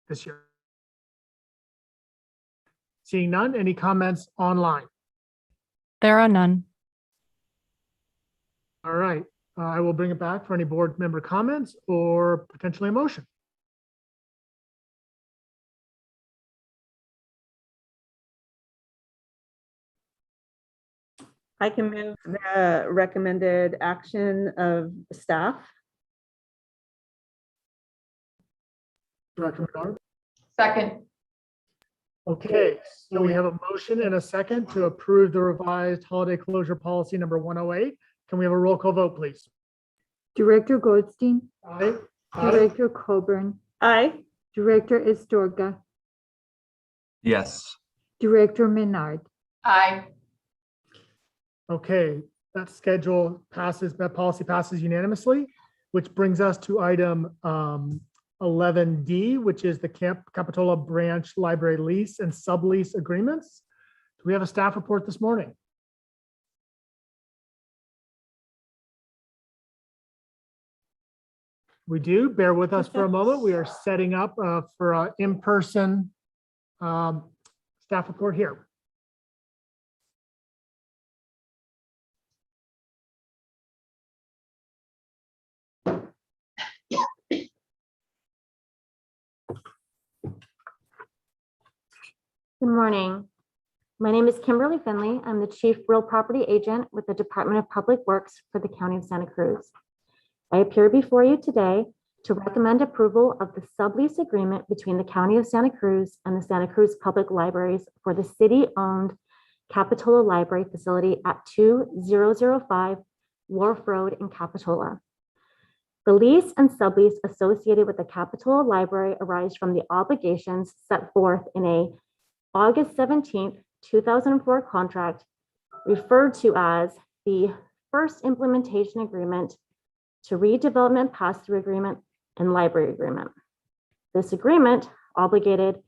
this year? Seeing none, any comments online?
There are none.
All right, I will bring it back for any board member comments or potentially a motion.
I can move the recommended action of staff.
Director Menard?
Second.
Okay, so we have a motion and a second to approve the revised holiday closure policy number 108. Can we have a roll call vote, please?
Director Goldstein,
Aye.
Director Coburn,
Aye.
Director Astorga,
Yes.
Director Menard.
Aye.
Okay, that schedule passes, that policy passes unanimously, which brings us to item 11D, which is the Capitola Branch Library Lease and Sublease Agreements. Do we have a staff report this morning? We do. Bear with us for a moment. We are setting up for an in-person staff report here.
Good morning. My name is Kimberly Finley. I'm the Chief Real Property Agent with the Department of Public Works for the County of Santa Cruz. I appear before you today to recommend approval of the sublease agreement between the County of Santa Cruz and the Santa Cruz Public Libraries for the city-owned Capitola Library facility at 2005 Wharf Road in Capitola. The lease and sublease associated with the Capitola Library arise from the obligations set forth in a August 17th, 2004 contract referred to as the first implementation agreement to redevelopment pass-through agreement and library agreement. This agreement obligated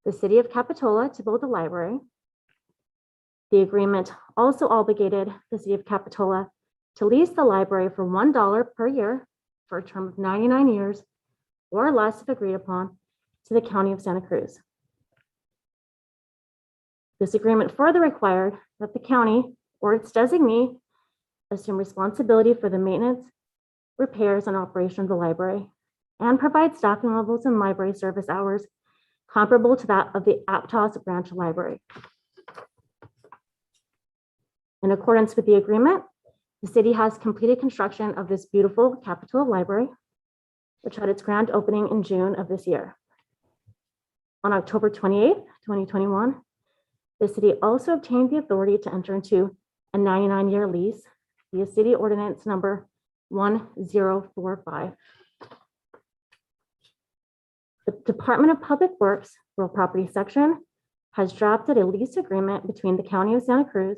the City of Capitola to build a library. The agreement also obligated the City of Capitola to lease the library for $1 per year for a term of 99 years or less if agreed upon to the County of Santa Cruz. This agreement further required that the county or its designee assume responsibility for the maintenance, repairs, and operation of the library and provide staffing levels and library service hours comparable to that of the Aptos branch library. In accordance with the agreement, the city has completed construction of this beautiful Capitola Library, which had its grand opening in June of this year. On October 28th, 2021, the city also obtained the authority to enter into a 99-year lease via City Ordinance number 1045. The Department of Public Works Real Property Section has drafted a lease agreement between the County of Santa Cruz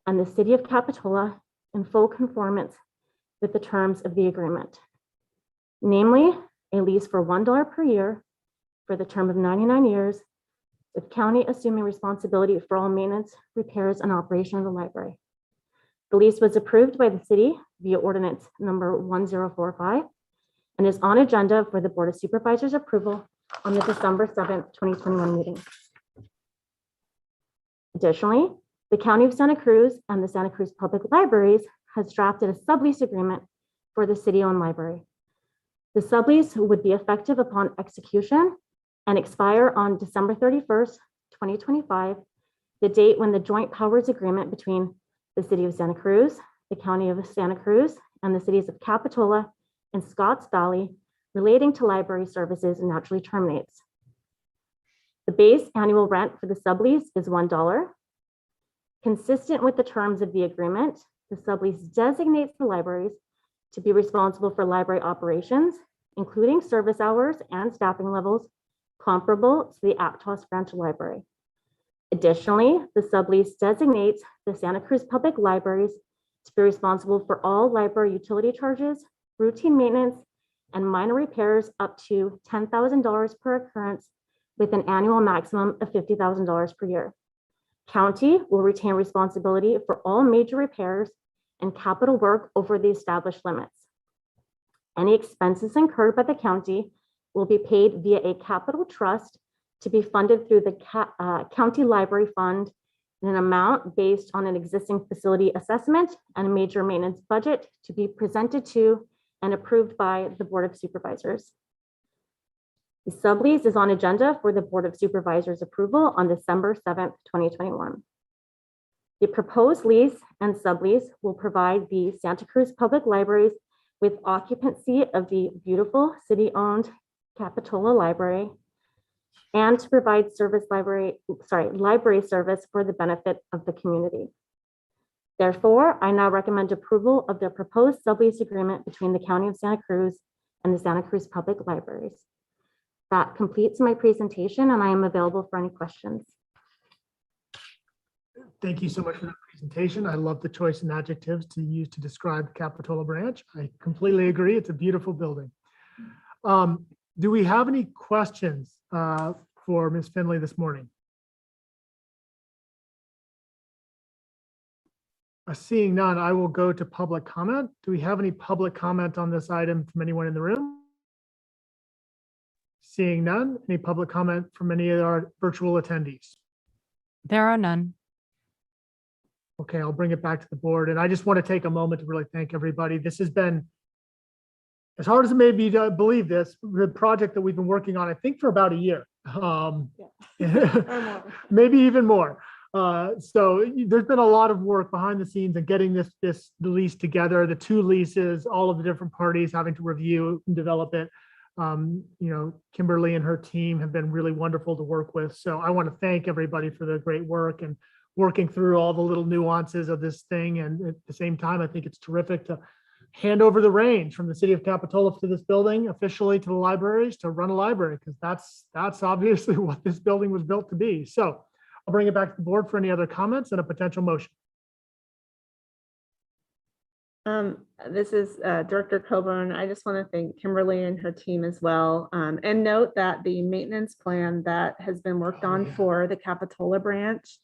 and the City of Capitola in full conformance with the terms of the agreement. Namely, a lease for $1 per year for the term of 99 years, with county assuming responsibility for all maintenance, repairs, and operation of the library. The lease was approved by the city via ordinance number 1045 and is on agenda for the Board of Supervisors approval on the December 7th, 2021 meeting. Additionally, the County of Santa Cruz and the Santa Cruz Public Libraries has drafted a sublease agreement for the city-owned library. The sublease would be effective upon execution and expire on December 31st, 2025, the date when the joint powers agreement between the City of Santa Cruz, the County of Santa Cruz, and the cities of Capitola and Scotts Valley relating to library services naturally terminates. The base annual rent for the sublease is $1. Consistent with the terms of the agreement, the sublease designates the libraries to be responsible for library operations, including service hours and staffing levels comparable to the Aptos branch library. Additionally, the sublease designates the Santa Cruz Public Libraries to be responsible for all library utility charges, routine maintenance, and minor repairs up to $10,000 per occurrence with an annual maximum of $50,000 per year. County will retain responsibility for all major repairs and capital work over the established limits. Any expenses incurred by the county will be paid via a capital trust to be funded through the county library fund in an amount based on an existing facility assessment and a major maintenance budget to be presented to and approved by the Board of Supervisors. The sublease is on agenda for the Board of Supervisors approval on December 7th, 2021. The proposed lease and sublease will provide the Santa Cruz Public Libraries with occupancy of the beautiful city-owned Capitola Library and to provide library service for the benefit of the community. Therefore, I now recommend approval of the proposed sublease agreement between the County of Santa Cruz and the Santa Cruz Public Libraries. That completes my presentation, and I am available for any questions.
Thank you so much for that presentation. I love the choice in adjectives to use to describe Capitola Branch. I completely agree. It's a beautiful building. Do we have any questions for Ms. Finley this morning? Seeing none, I will go to public comment. Do we have any public comment on this item from anyone in the room? Seeing none, any public comment from any of our virtual attendees?
There are none.
Okay, I'll bring it back to the board. And I just want to take a moment to really thank everybody. This has been, as hard as it may be to believe this, the project that we've been working on, I think for about a year, maybe even more. So there's been a lot of work behind the scenes and getting the lease together, the two leases, all of the different parties having to review and develop it. Kimberly and her team have been really wonderful to work with. So I want to thank everybody for the great work and working through all the little nuances of this thing. And at the same time, I think it's terrific to hand over the reins from the city of Capitola to this building officially to the libraries to run a library, because that's obviously what this building was built to be. So I'll bring it back to the board for any other comments and a potential motion.
This is Director Coburn. I just want to thank Kimberly and her team as well. And note that the maintenance plan that has been worked on for the Capitola branch,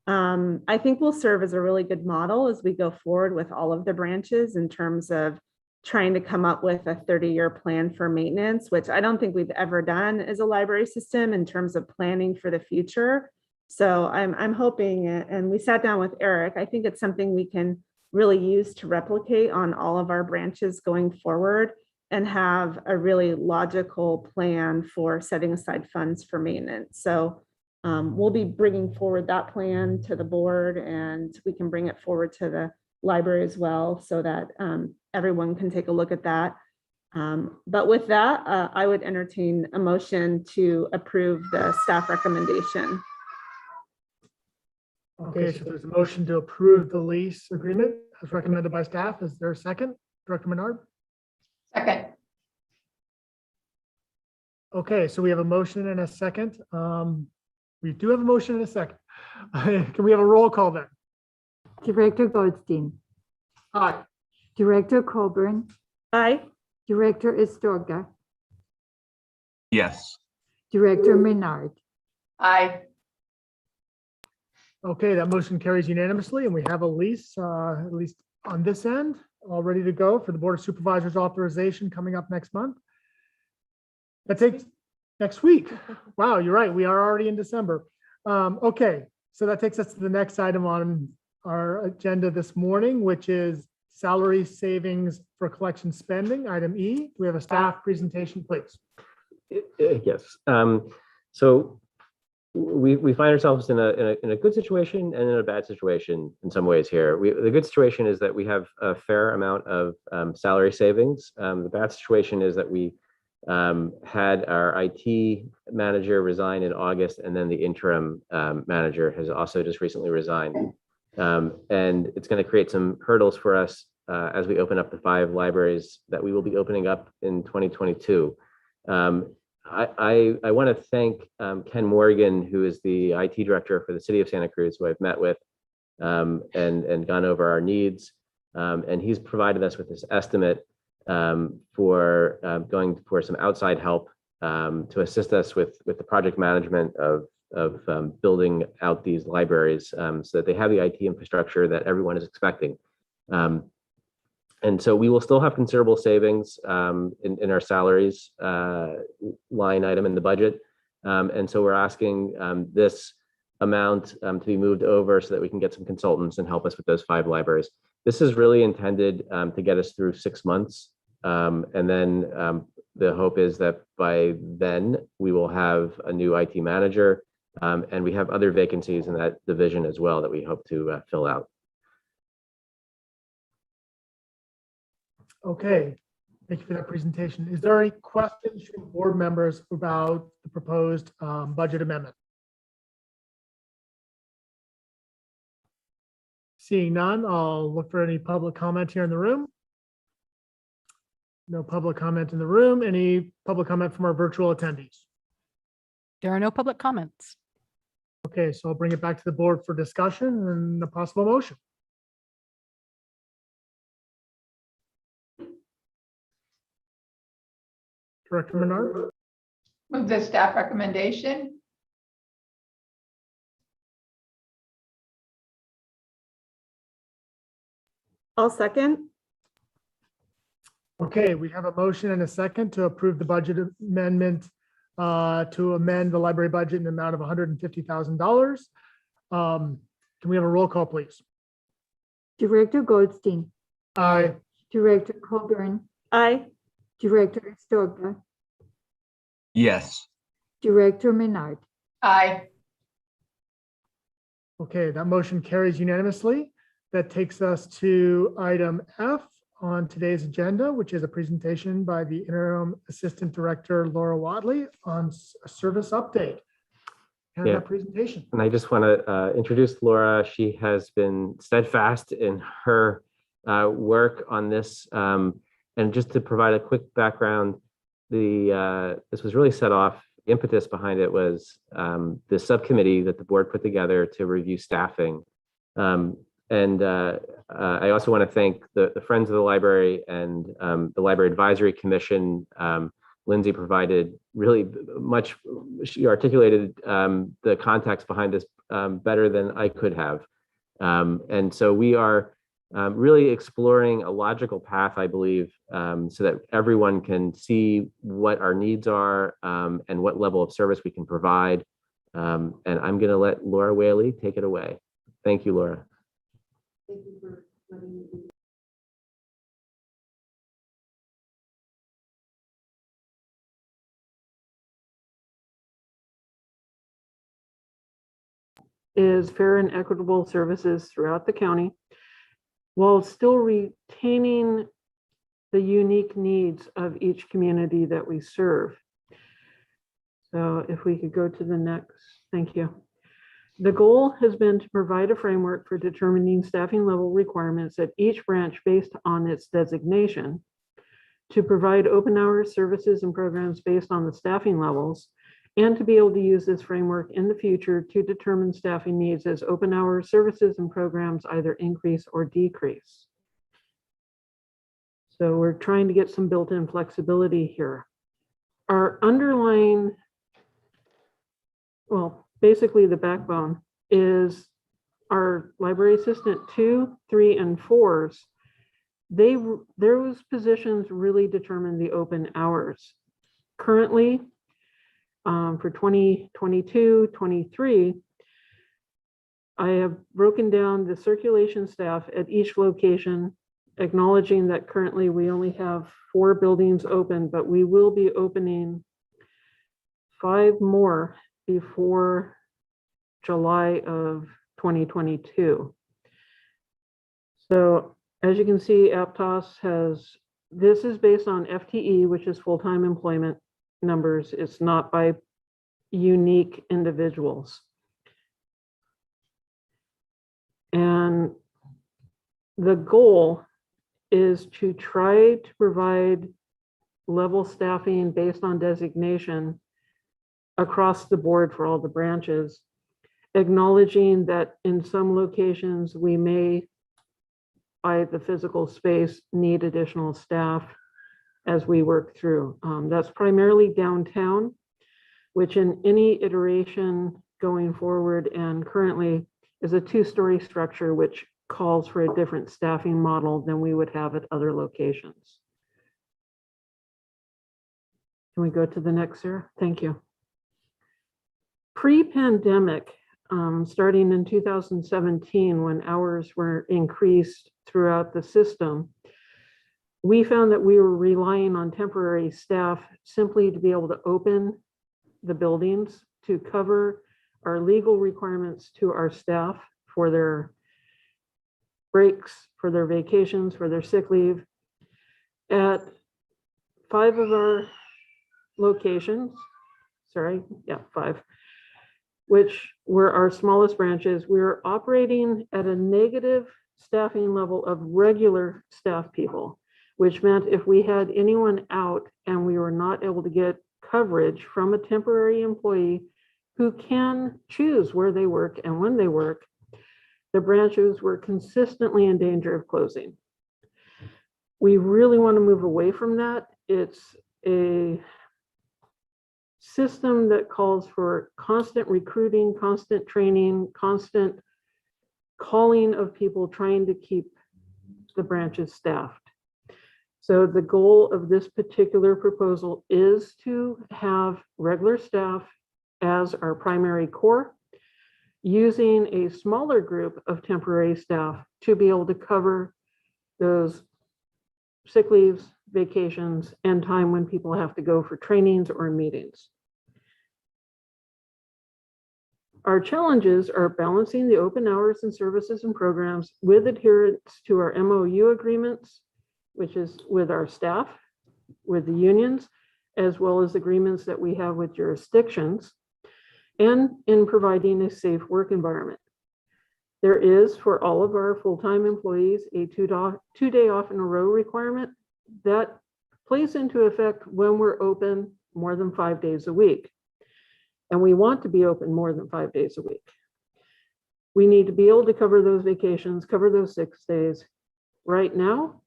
I think will serve as a really good model as we go forward with all of the branches in terms of trying to come up with a 30-year plan for maintenance, which I don't think we've ever done as a library system in terms of planning for the future. So I'm hoping, and we sat down with Eric, I think it's something we can really use to replicate on all of our branches going forward and have a really logical plan for setting aside funds for maintenance. So we'll be bringing forward that plan to the board, and we can bring it forward to the library as well so that everyone can take a look at that. But with that, I would entertain a motion to approve the staff recommendation.
Okay, so there's a motion to approve the lease agreement as recommended by staff. Is there a second? Director Menard?
Second.
Okay, so we have a motion and a second. We do have a motion and a second. Can we have a roll call then?
Director Goldstein,
Aye.
Director Coburn,
Aye.
Director Astorga,
Yes.
Director Menard.
Aye.
Okay, that motion carries unanimously, and we have a lease, at least on this end, all ready to go for the Board of Supervisors authorization coming up next month. That takes next week. Wow, you're right. We are already in December. Okay, so that takes us to the next item on our agenda this morning, which is salary savings for collection spending, item E. We have a staff presentation, please.
Yes. So we find ourselves in a good situation and in a bad situation in some ways here. The good situation is that we have a fair amount of salary savings. The bad situation is that we had our IT manager resign in August, and then the interim manager has also just recently resigned. And it's going to create some hurdles for us as we open up the 5 libraries that we will be opening up in 2022. I want to thank Ken Morgan, who is the IT director for the City of Santa Cruz, who I've met with and gone over our needs. And he's provided us with this estimate for going for some outside help to assist us with the project management of building out these libraries so that they have the IT infrastructure that everyone is expecting. And so we will still have considerable savings in our salaries line item in the budget. And so we're asking this amount to be moved over so that we can get some consultants and help us with those 5 libraries. This is really intended to get us through 6 months. And then the hope is that by then we will have a new IT manager, and we have other vacancies in that division as well that we hope to fill out.
Okay, thank you for that presentation. Is there any questions from board members about the proposed budget amendment? Seeing none, I'll look for any public comment here in the room. No public comment in the room. Any public comment from our virtual attendees?
There are no public comments.
Okay, so I'll bring it back to the board for discussion and a possible motion. Director Menard?
Move the staff recommendation.
I'll second.
Okay, we have a motion and a second to approve the budget amendment to amend the library budget in the amount of $150,000. Can we have a roll call, please?
Director Goldstein,
Aye.
Director Coburn,
Aye.
Director Astorga,
Yes.
Director Menard.
Aye.
Okay, that motion carries unanimously. That takes us to item F on today's agenda, which is a presentation by the Interim Assistant Director, Laura Wadley, on a service update. And
Yeah.
that presentation.
And I just want to introduce Laura. She has been steadfast in her work on this. And just to provide a quick background, this was really set off, impetus behind it was the subcommittee that the board put together to review staffing. I also want to thank the Friends of the Library and the Library Advisory Commission. Lindsay provided really much, she articulated the context behind this better than I could have. And so we are really exploring a logical path, I believe, so that everyone can see what our needs are and what level of service we can provide. And I'm going to let Laura Whaley take it away. Thank you, Laura.
Thank you for letting me do.
Is fair and equitable services throughout the county while still retaining the unique needs of each community that we serve. So if we could go to the next, thank you. The goal has been to provide a framework for determining staffing level requirements at each branch based on its designation, to provide open hours services and programs based on the staffing levels, and to be able to use this framework in the future to determine staffing needs as open hours services and programs either increase or decrease. So we're trying to get some built-in flexibility here. Our underlying, well, basically the backbone is our library assistant 2, 3, and 4s, those positions really determine the open hours. Currently, for 2022, 23, I have broken down the circulation staff at each location, acknowledging that currently we only have 4 buildings open, but we will be opening 5 more before July of 2022. So as you can see, Aptos has, this is based on FTE, which is full-time employment numbers. It's not by unique individuals. And the goal is to try to provide level staffing based on designation across the board for all the branches, acknowledging that in some locations we may, by the physical space, need additional staff as we work through. That's primarily downtown, which in any iteration going forward and currently is a 2-story structure, which calls for a different staffing model than we would have at other locations. Can we go to the next, Sarah? Thank you. Pre-pandemic, starting in 2017, when hours were increased throughout the system, we found that we were relying on temporary staff simply to be able to open the buildings, to cover our legal requirements to our staff for their breaks, for their vacations, for their sick leave. At 5 of our locations, 5, which were our smallest branches, we were operating at a negative staffing level of regular staff people, which meant if we had anyone out and we were not able to get coverage from a temporary employee who can choose where they work and when they work, the branches were consistently in danger of closing. We really want to move away from that. It's a system that calls for constant recruiting, constant training, constant calling of people trying to keep the branches staffed. So the goal of this particular proposal is to have regular staff as our primary core, using a smaller group of temporary staff to be able to cover those sick leaves, vacations, and time when people have to go for trainings or meetings. Our challenges are balancing the open hours and services and programs with adherence to our MOU agreements, which is with our staff, with the unions, as well as agreements that we have with jurisdictions, and in providing a safe work environment. There is, for all of our full-time employees, a 2-day off in a row requirement that plays into effect when we're open more than 5 days a week. And we want to be open more than 5 days a week. We need to be able to cover those vacations, cover those 6 days. Right now,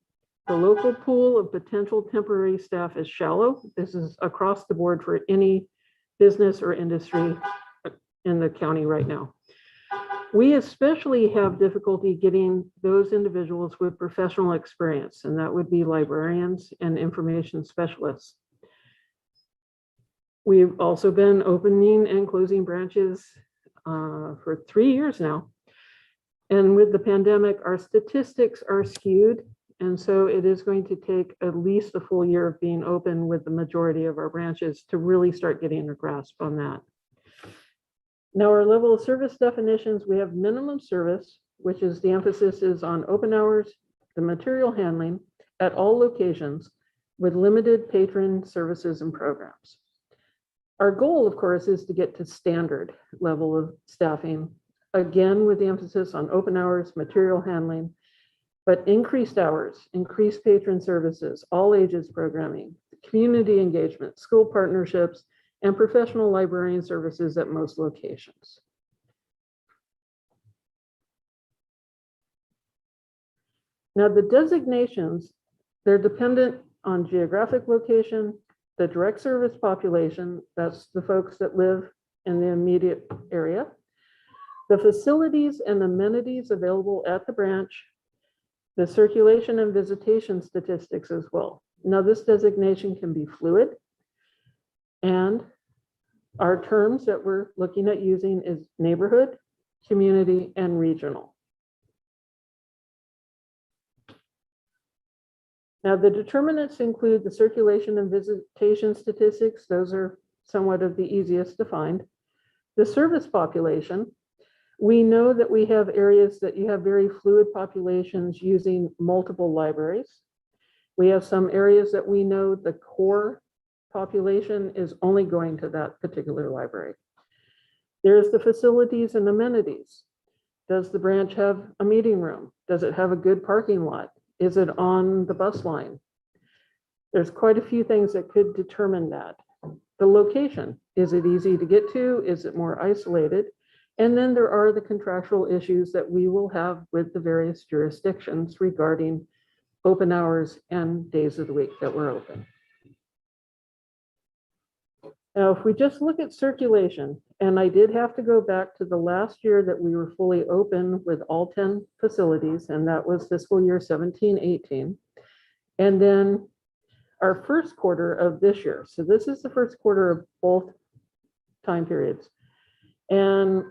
the local pool of potential temporary staff is shallow. This is across the board for any business or industry in the county right now. We especially have difficulty getting those individuals with professional experience, and that would be librarians and information specialists. We've also been opening and closing branches for 3 years now. And with the pandemic, our statistics are skewed. And so it is going to take at least a full year of being open with the majority of our branches to really start getting a grasp on that. Now, our level of service definitions, we have minimum service, which is the emphasis is on open hours, the material handling at all locations with limited patron services and programs. Our goal, of course, is to get to standard level of staffing, again, with the emphasis on open hours, material handling, but increased hours, increased patron services, all ages programming, community engagement, school partnerships, and professional librarian services at most locations. Now, the designations, they're dependent on geographic location, the direct service population, that's the folks that live in the immediate area, the facilities and amenities available at the branch, the circulation and visitation statistics as well. Now, this designation can be fluid, and our terms that we're looking at using is neighborhood, community, and regional. Now, the determinants include the circulation and visitation statistics. Those are somewhat of the easiest to find. The service population, we know that we have areas that you have very fluid populations using multiple libraries. We have some areas that we know the core population is only going to that particular library. There's the facilities and amenities. Does the branch have a meeting room? Does it have a good parking lot? Is it on the bus line? There's quite a few things that could determine that. The location, is it easy to get to? Is it more isolated? And then there are the contractual issues that we will have with the various jurisdictions regarding open hours and days of the week that we're open. Now, if we just look at circulation, and I did have to go back to the last year that we were fully open with all 10 facilities, and that was fiscal year 17-18. And then our first quarter of this year. So this is the first quarter of both time periods. And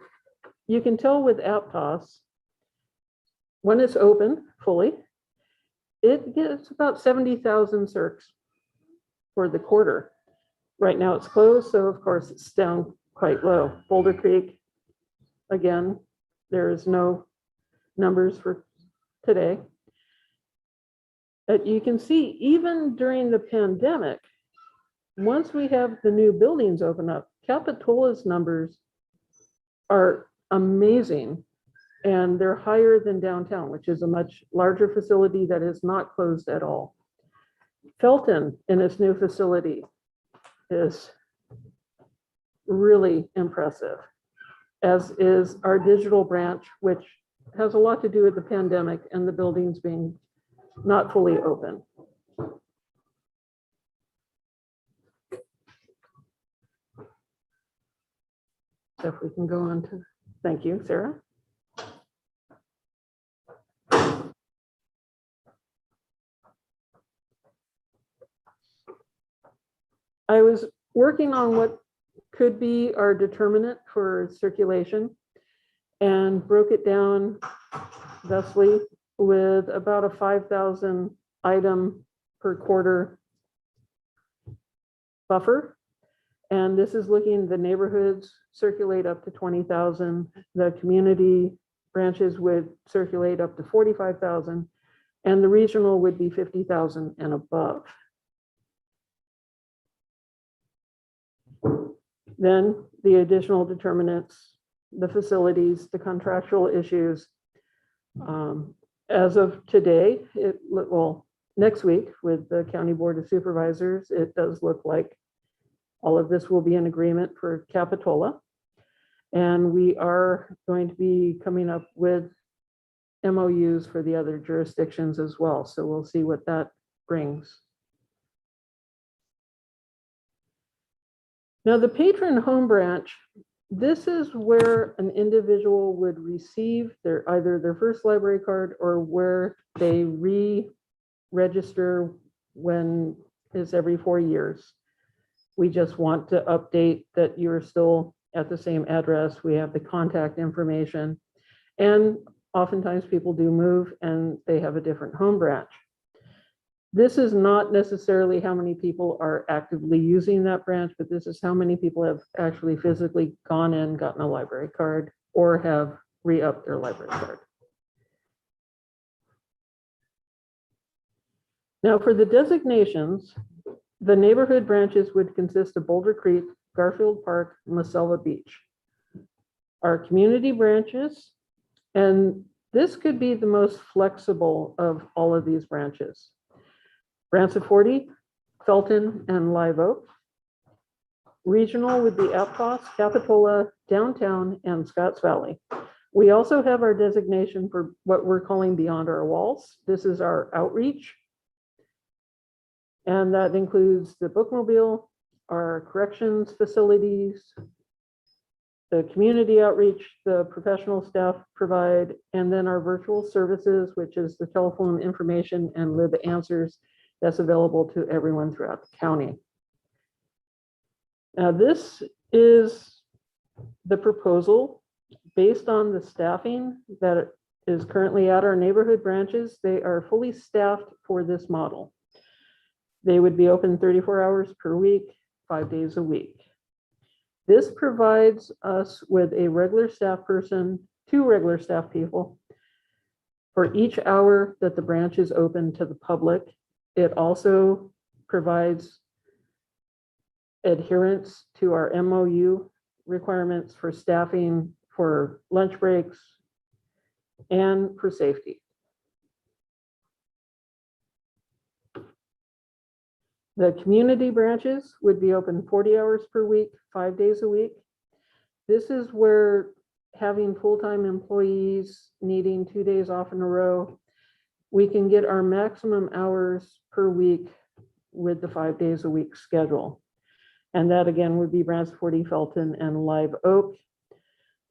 you can tell with Aptos, when it's open fully, it gets about 70,000 circs for the quarter. Right now it's closed, so of course it's down quite low. Boulder Creek, again, there is no numbers for today. You can see even during the pandemic, once we have the new buildings open up, Capitola's numbers are amazing, and they're higher than downtown, which is a much larger facility that is not closed at all. Felton in its new facility is really impressive, as is our digital branch, which has a lot to do with the pandemic and the buildings being not fully open. So if we can go on to, thank you, Sarah. I was working on what could be our determinant for circulation and broke it down thusly with about a 5,000 item per quarter buffer. And this is looking, the neighborhoods circulate up to 20,000. The community branches would circulate up to 45,000, and the regional would be 50,000 and above. Then the additional determinants, the facilities, the contractual issues. As of today, well, next week with the County Board of Supervisors, it does look like all of this will be in agreement for Capitola. And we are going to be coming up with MOUs for the other jurisdictions as well. So we'll see what that brings. Now, the patron home branch, this is where an individual would receive their either their first library card or where they re-register when is every 4 years. We just want to update that you're still at the same address. We have the contact information. And oftentimes people do move and they have a different home branch. This is not necessarily how many people are actively using that branch, but this is how many people have actually physically gone in, gotten a library card, or have re-upped their library card. Now for the designations, the neighborhood branches would consist of Boulder Creek, Garfield Park, and La Selva Beach. Our community branches, and this could be the most flexible of all of these branches. Branciforte, Felton, and Live Oak. Regional would be Aptos, Capitola, Downtown, and Scotts Valley. We also have our designation for what we're calling Beyond Our Walls. This is our outreach. And that includes the bookmobile, our corrections facilities, the community outreach, the professional staff provide, and then our virtual services, which is the telephone information and live answers that's available to everyone throughout the county. Now, this is the proposal based on the staffing that is currently at our neighborhood branches. They are fully staffed for this model. They would be open 34 hours per week, 5 days a week. This provides us with a regular staff person, 2 regular staff people for each hour that the branch is open to the public. It also provides adherence to our MOU requirements for staffing, for lunch breaks, and for safety. The community branches would be open 40 hours per week, 5 days a week. This is where having full-time employees needing 2 days off in a row, we can get our maximum hours per week with the 5 days a week schedule. And that again would be Branch 40, Felton, and Live Oak.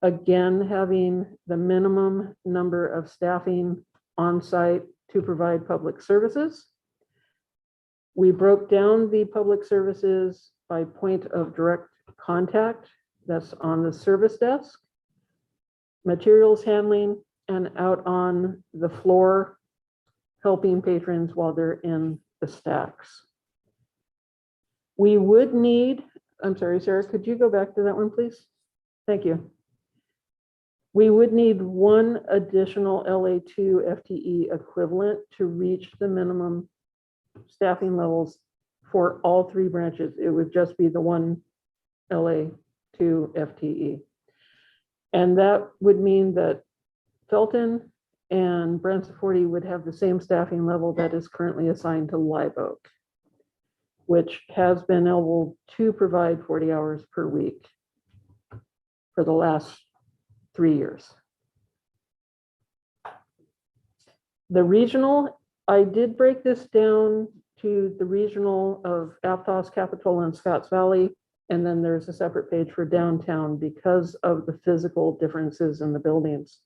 Again, having the minimum number of staffing on site to provide public services. We broke down the public services by point of direct contact. That's on the service desk, materials handling, and out on the floor, helping patrons while they're in the stacks. We would need, I'm sorry, Sarah, could you go back to that one, please? Thank you. We would need 1 additional LA2 FTE equivalent to reach the minimum staffing levels for all 3 branches. It would just be the 1 LA2 FTE. And that would mean that Felton and Branch 40 would have the same staffing level that is currently assigned to Live Oak, which has been able to provide 40 hours per week for the last 3 years. The regional, I did break this down to the regional of Aptos, Capitola, and Scotts Valley, and then there's a separate page for downtown because of the physical differences in the buildings.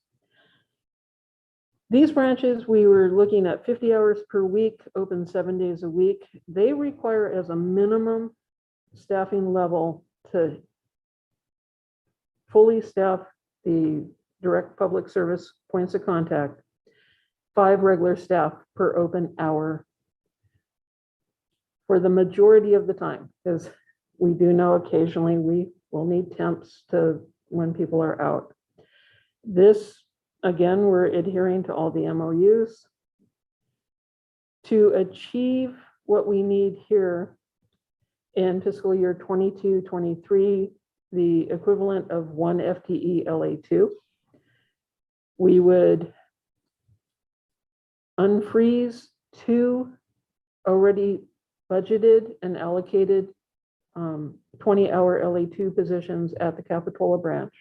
These branches, we were looking at 50 hours per week, open 7 days a week. They require as a minimum staffing level to fully staff the direct public service points of contact, 5 regular staff per open hour for the majority of the time, because we do know occasionally we will need temps to when people are out. This, again, we're adhering to all the MOUs. To achieve what we need here in fiscal year 22-23, the equivalent of 1 FTE LA2, we would unfreeze 2 already budgeted and allocated 20-hour LA2 positions at the Capitola branch.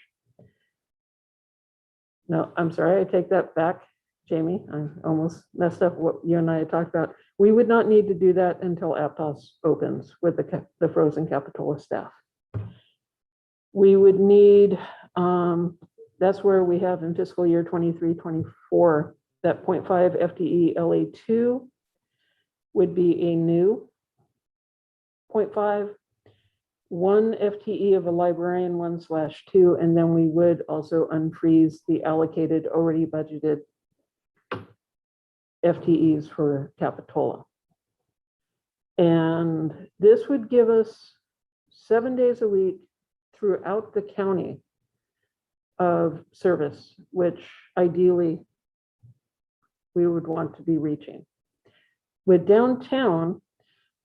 No, I'm sorry, I take that back, Jamie. I almost messed up what you and I had talked about. We would not need to do that until Aptos opens with the frozen Capitola staff. We would need, that's where we have in fiscal year 23-24, that 0.5 FTE LA2 would be a new 0.5, 1 FTE of a librarian 1/2, and then we would also unfreeze the allocated already budgeted FTEs for Capitola. And this would give us 7 days a week throughout the county of service, which ideally we would want to be reaching. With downtown,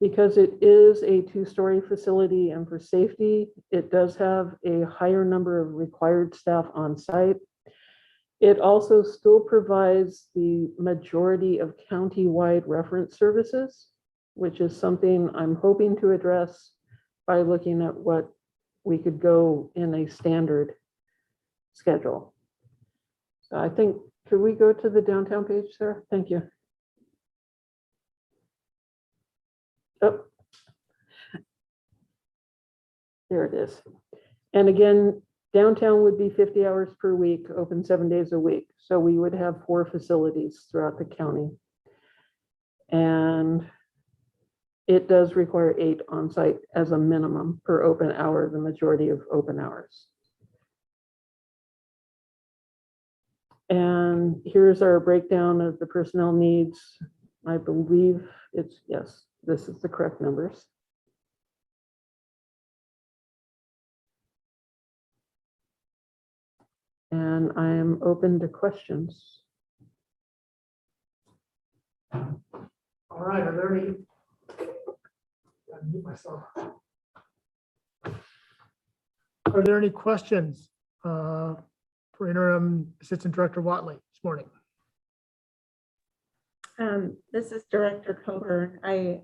because it is a 2-story facility and for safety, it does have a higher number of required staff on site. It also still provides the majority of county-wide reference services, which is something I'm hoping to address by looking at what we could go in a standard schedule. So I think, could we go to the downtown page, Sarah? Thank you. Oh, there it is. And again, Downtown would be 50 hours per week, open 7 days a week. So we would have 4 facilities throughout the county. And it does require 8 on site as a minimum per open hour, the majority of open hours. And here's our breakdown of the personnel needs. I believe it's, yes, this is the correct numbers. And I am open to questions.
All right, are there any? Gotta mute myself. Are there any questions for Interim Assistant Director Watley this morning?
This is Director Coburn. I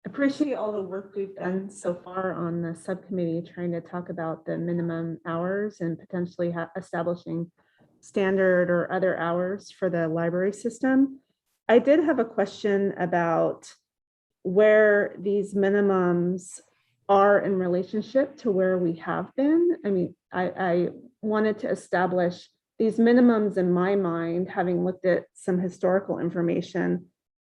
appreciate all the work we've done so far on the subcommittee, trying to talk about the minimum hours and potentially establishing standard or other hours for the library system. I did have a question about where these minimums are in relationship to where we have been. I mean, I wanted to establish these minimums in my mind, having looked at some historical information,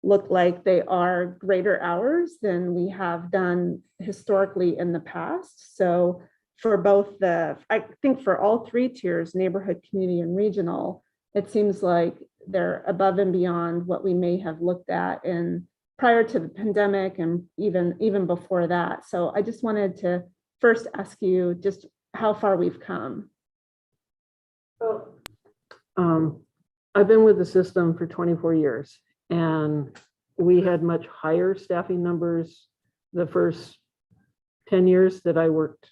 look like they are greater hours than we have done historically in the past. So for both I think for all 3 tiers, neighborhood, community, and regional, it seems like they're above and beyond what we may have looked at in prior to the pandemic and even before that. So I just wanted to first ask you just how far we've come.
I've been with the system for 24 years, and we had much higher staffing numbers the first 10 years that I worked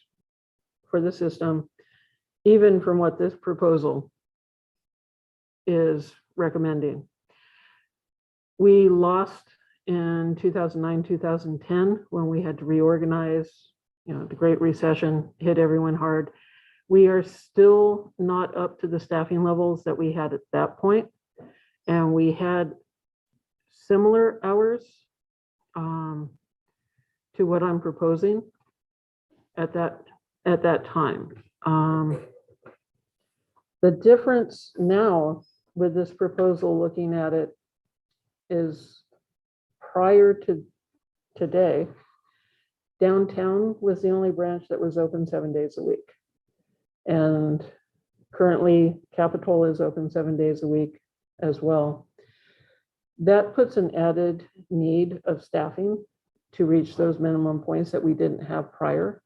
for the system, even from what this proposal is recommending. We lost in 2009, 2010, when we had to reorganize. You know, the Great Recession hit everyone hard. We are still not up to the staffing levels that we had at that point. And we had similar hours to what I'm proposing at that time. The difference now with this proposal, looking at it, is prior to today, downtown was the only branch that was open 7 days a week. And currently Capitola is open 7 days a week as well. That puts an added need of staffing to reach those minimum points that we didn't have prior.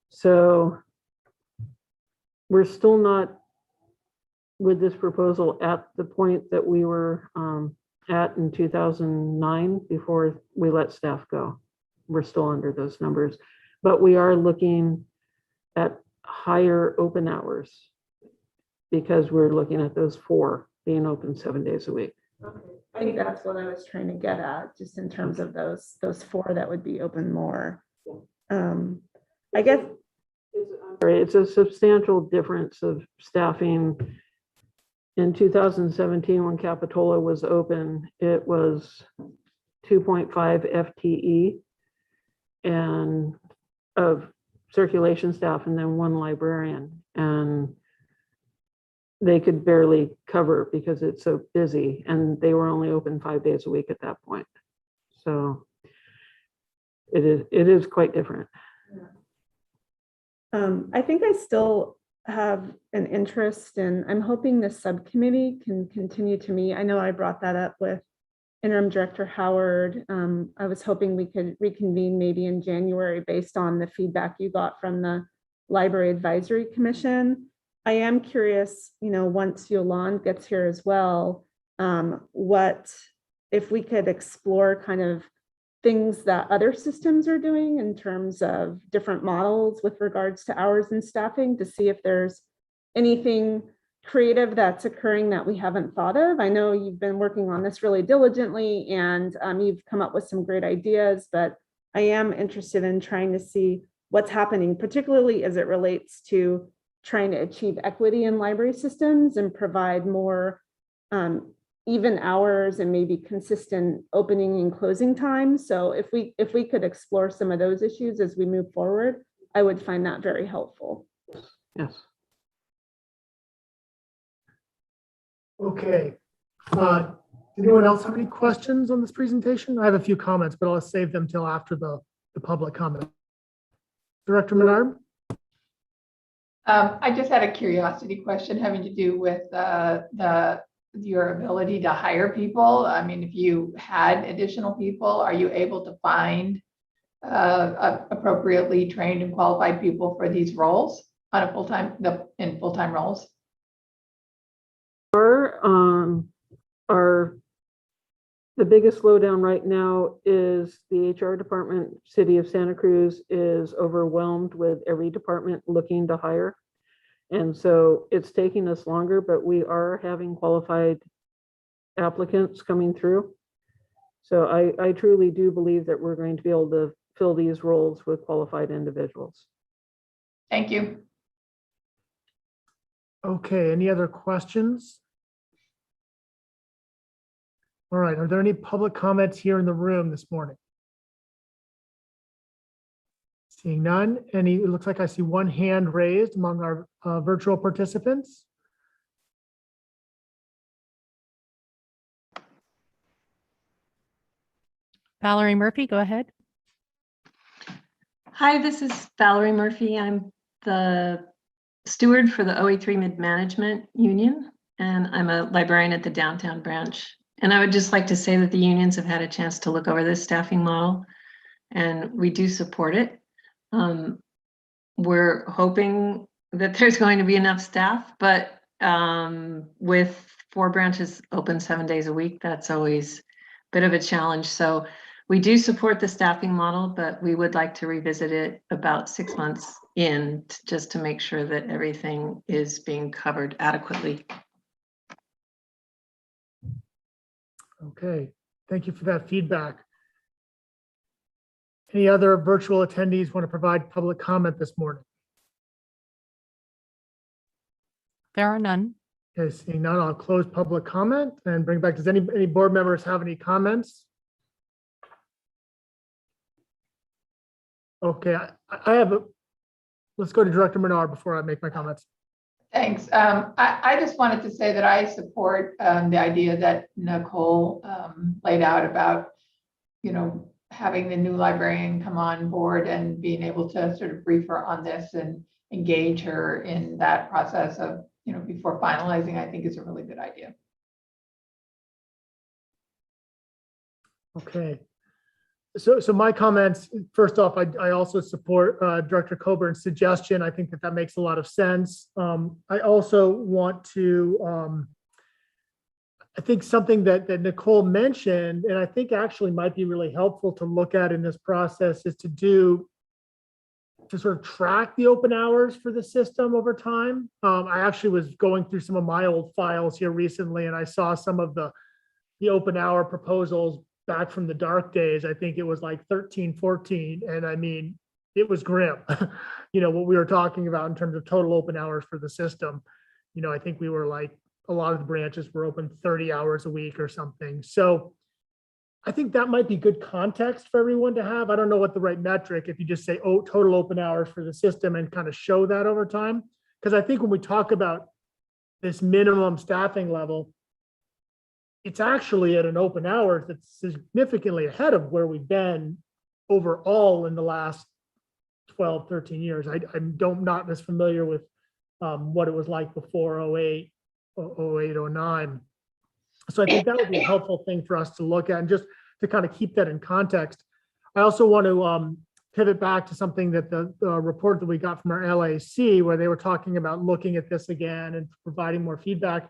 So we're still not, with this proposal, at the point that we were at in 2009 before we let staff go. We're still under those numbers, but we are looking at higher open hours because we're looking at those 4 being open 7 days a week.
Okay. I think that's what I was trying to get at, just in terms of those 4 that would be open more. I guess
it's a substantial difference of staffing. In 2017, when Capitola was open, it was 2.5 FTE and of circulation staff, and then 1 librarian, and they could barely cover because it's so busy, and they were only open 5 days a week at that point. So it is quite different.
I think I still have an interest in, I'm hoping this subcommittee can continue to meet. I know I brought that up with Interim Director Howard. I was hoping we could reconvene maybe in January based on the feedback you got from the Library Advisory Commission. I am curious, you know, once Yolande gets here as well, what if we could explore kind of things that other systems are doing in terms of different models with regards to hours and staffing, to see if there's anything creative that's occurring that we haven't thought of. I know you've been working on this really diligently, and you've come up with some great ideas, but I am interested in trying to see what's happening, particularly as it relates to trying to achieve equity in library systems and provide more even hours and maybe consistent opening and closing times. So if we could explore some of those issues as we move forward, I would find that very helpful.
Yes.
Okay. Anyone else have any questions on this presentation? I have a few comments, but I'll save them till after the public comment. Director Menard?
I just had a curiosity question having to do with your ability to hire people. I mean, if you had additional people, are you able to find appropriately trained and qualified people for these roles on a full-time roles?
The biggest slowdown right now is the HR department. City of Santa Cruz is overwhelmed with every department looking to hire. And so it's taking us longer, but we are having qualified applicants coming through. So I truly do believe that we're going to be able to fill these roles with qualified individuals.
Thank you.
Okay, any other questions? All right, are there any public comments here in the room this morning? Seeing none, it looks like I see one hand raised among our virtual participants.
Valerie Murphy, go ahead.
Hi, this is Valerie Murphy. I'm the steward for the OE3 Mid-Management Union, and I'm a librarian at the downtown branch. And I would just like to say that the unions have had a chance to look over this staffing model, and we do support it. We're hoping that there's going to be enough staff, but with 4 branches open 7 days a week, that's always a bit of a challenge. So we do support the staffing model, but we would like to revisit it about 6 months in just to make sure that everything is being covered adequately.
Okay, thank you for that feedback. Any other virtual attendees want to provide public comment this morning?
There are none.
Okay, seeing none, I'll close public comment and bring back. Does any board members have any comments? Okay, I have let's go to Director Menard before I make my comments.
Thanks. I just wanted to say that I support the idea that Nicole laid out about, having the new librarian come on board and being able to sort of brief her on this and engage her in that process of, before finalizing, I think is a really good idea.
Okay. So my comments, first off, I also support Director Coburn's suggestion. I think that makes a lot of sense. I also want to, I think something that Nicole mentioned, and I think actually might be really helpful to look at in this process, is to sort of track the open hours for the system over time. I actually was going through some of my old files here recently, and I saw some of the open hour proposals back from the dark days. I think it was like 13, 14. And I mean, it was grim, what we were talking about in terms of total open hours for the system. I think we were like, a lot of the branches were open 30 hours a week or something. So I think that might be good context for everyone to have. I don't know what the right metric, if you just say, oh, total open hours for the system and kind of show that over time. Because I think when we talk about this minimum staffing level, it's actually at an open hours that's significantly ahead of where we've been overall in the last 12, 13 years. I'm not as familiar with what it was like before 08, 09. So I think that would be a helpful thing for us to look at and just to kind of keep that in context. I also want to pivot back to something that the report that we got from our LAC, where they were talking about looking at this again and providing more feedback.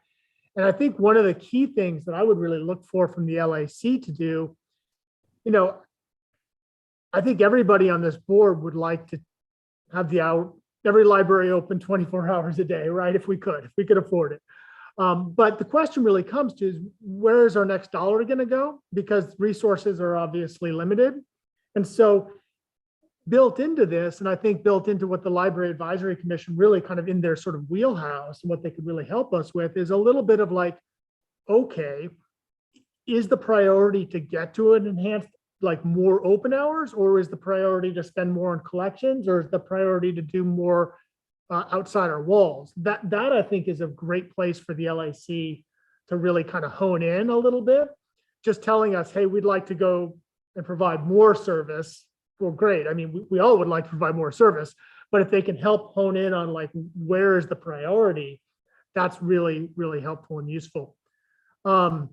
And I think one of the key things that I would really look for from the LAC to do, I think everybody on this board would like to have every library open 24 hours a day, right? If we could afford it. But the question really comes to is, where is our next dollar going to go? Because resources are obviously limited. And so built into this, and I think built into what the Library Advisory Commission really kind of in their sort of wheelhouse and what they could really help us with is a little bit of like, okay, is the priority to get to an enhanced like more open hours, or is the priority to spend more on collections, or is the priority to do more outside our walls? That I think is a great place for the LAC to really kind of hone in a little bit. Just telling us, hey, we'd like to go and provide more service. Well, great. I mean, we all would like to provide more service, but if they can help hone in on like, where is the priority, that's really, really helpful and useful. And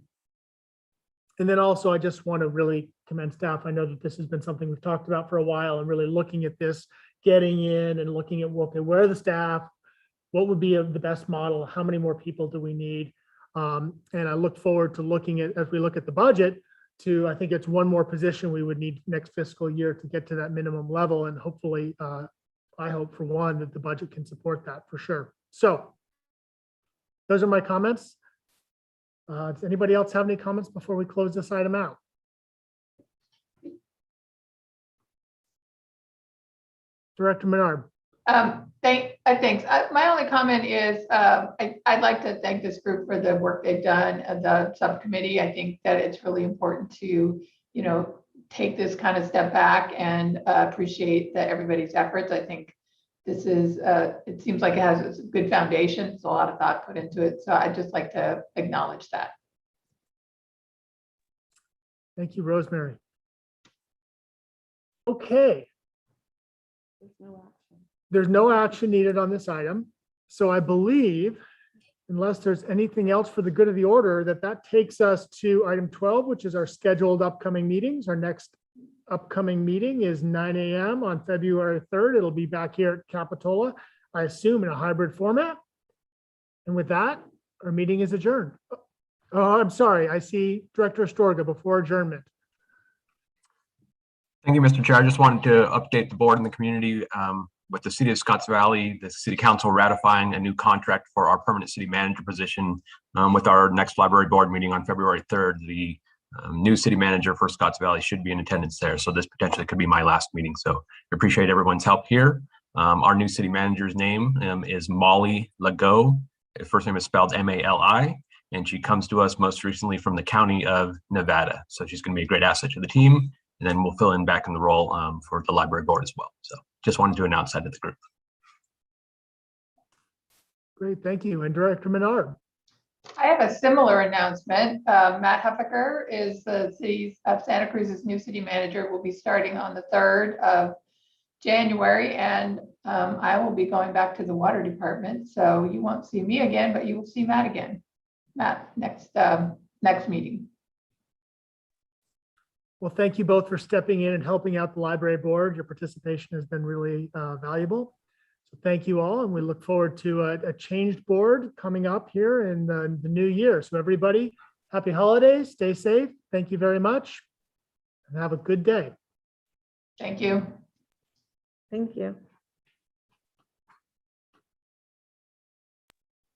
then also, I just want to really commend staff. I know that this has been something we've talked about for a while, and really looking at this, getting in and looking at, okay, where are the staff? What would be the best model? How many more people do we need? And I look forward to looking at, as we look at the budget, to, I think it's one more position we would need next fiscal year to get to that minimum level. And hopefully, I hope for one that the budget can support that for sure. So those are my comments. Does anybody else have any comments before we close this item out? Director Menard.
Thanks. My only comment is I'd like to thank this group for the work they've done at the subcommittee. I think that it's really important to, take this kind of step back and appreciate everybody's efforts. I think this is, it seems like it has a good foundation. It's a lot of thought put into it. So I'd just like to acknowledge that.
Thank you, Rosemary. Okay. There's no action needed on this item. So I believe, unless there's anything else for the good of the order, that takes us to item 12, which is our scheduled upcoming meetings. Our next upcoming meeting is 9 a.m. on February 3rd. It'll be back here at Capitola, I assume in a hybrid format. And with that, our meeting is adjourned. Oh, I'm sorry. I see Director Astorga before adjournment.
Thank you, Mr. Chair. I just wanted to update the board and the community with the City of Scotts Valley, the City Council ratifying a new contract for our permanent city manager position. With our next library board meeting on February 3rd, the new city manager for Scotts Valley should be in attendance there. So this potentially could be my last meeting. So I appreciate everyone's help here. Our new city manager's name is Molly Legault. Her first name is spelled M-A-L-I, and she comes to us most recently from the county of Nevada. So she's going to be a great asset to the team. And then we'll fill in back in the role for the library board as well. So just wanted to announce that to the group.
Great, thank you. And Director Menard.
I have a similar announcement. Matt Huffaker is the City of Santa Cruz's new city manager. Will be starting on the 3rd of January, and I will be going back to the water department. So you won't see me again, but you will see Matt again. Matt, next meeting.
Well, thank you both for stepping in and helping out the library board. Your participation has been really valuable. So thank you all, and we look forward to a changed board coming up here in the new year. So everybody, happy holidays, stay safe. Thank you very much, and have a good day.
Thank you.
Thank you.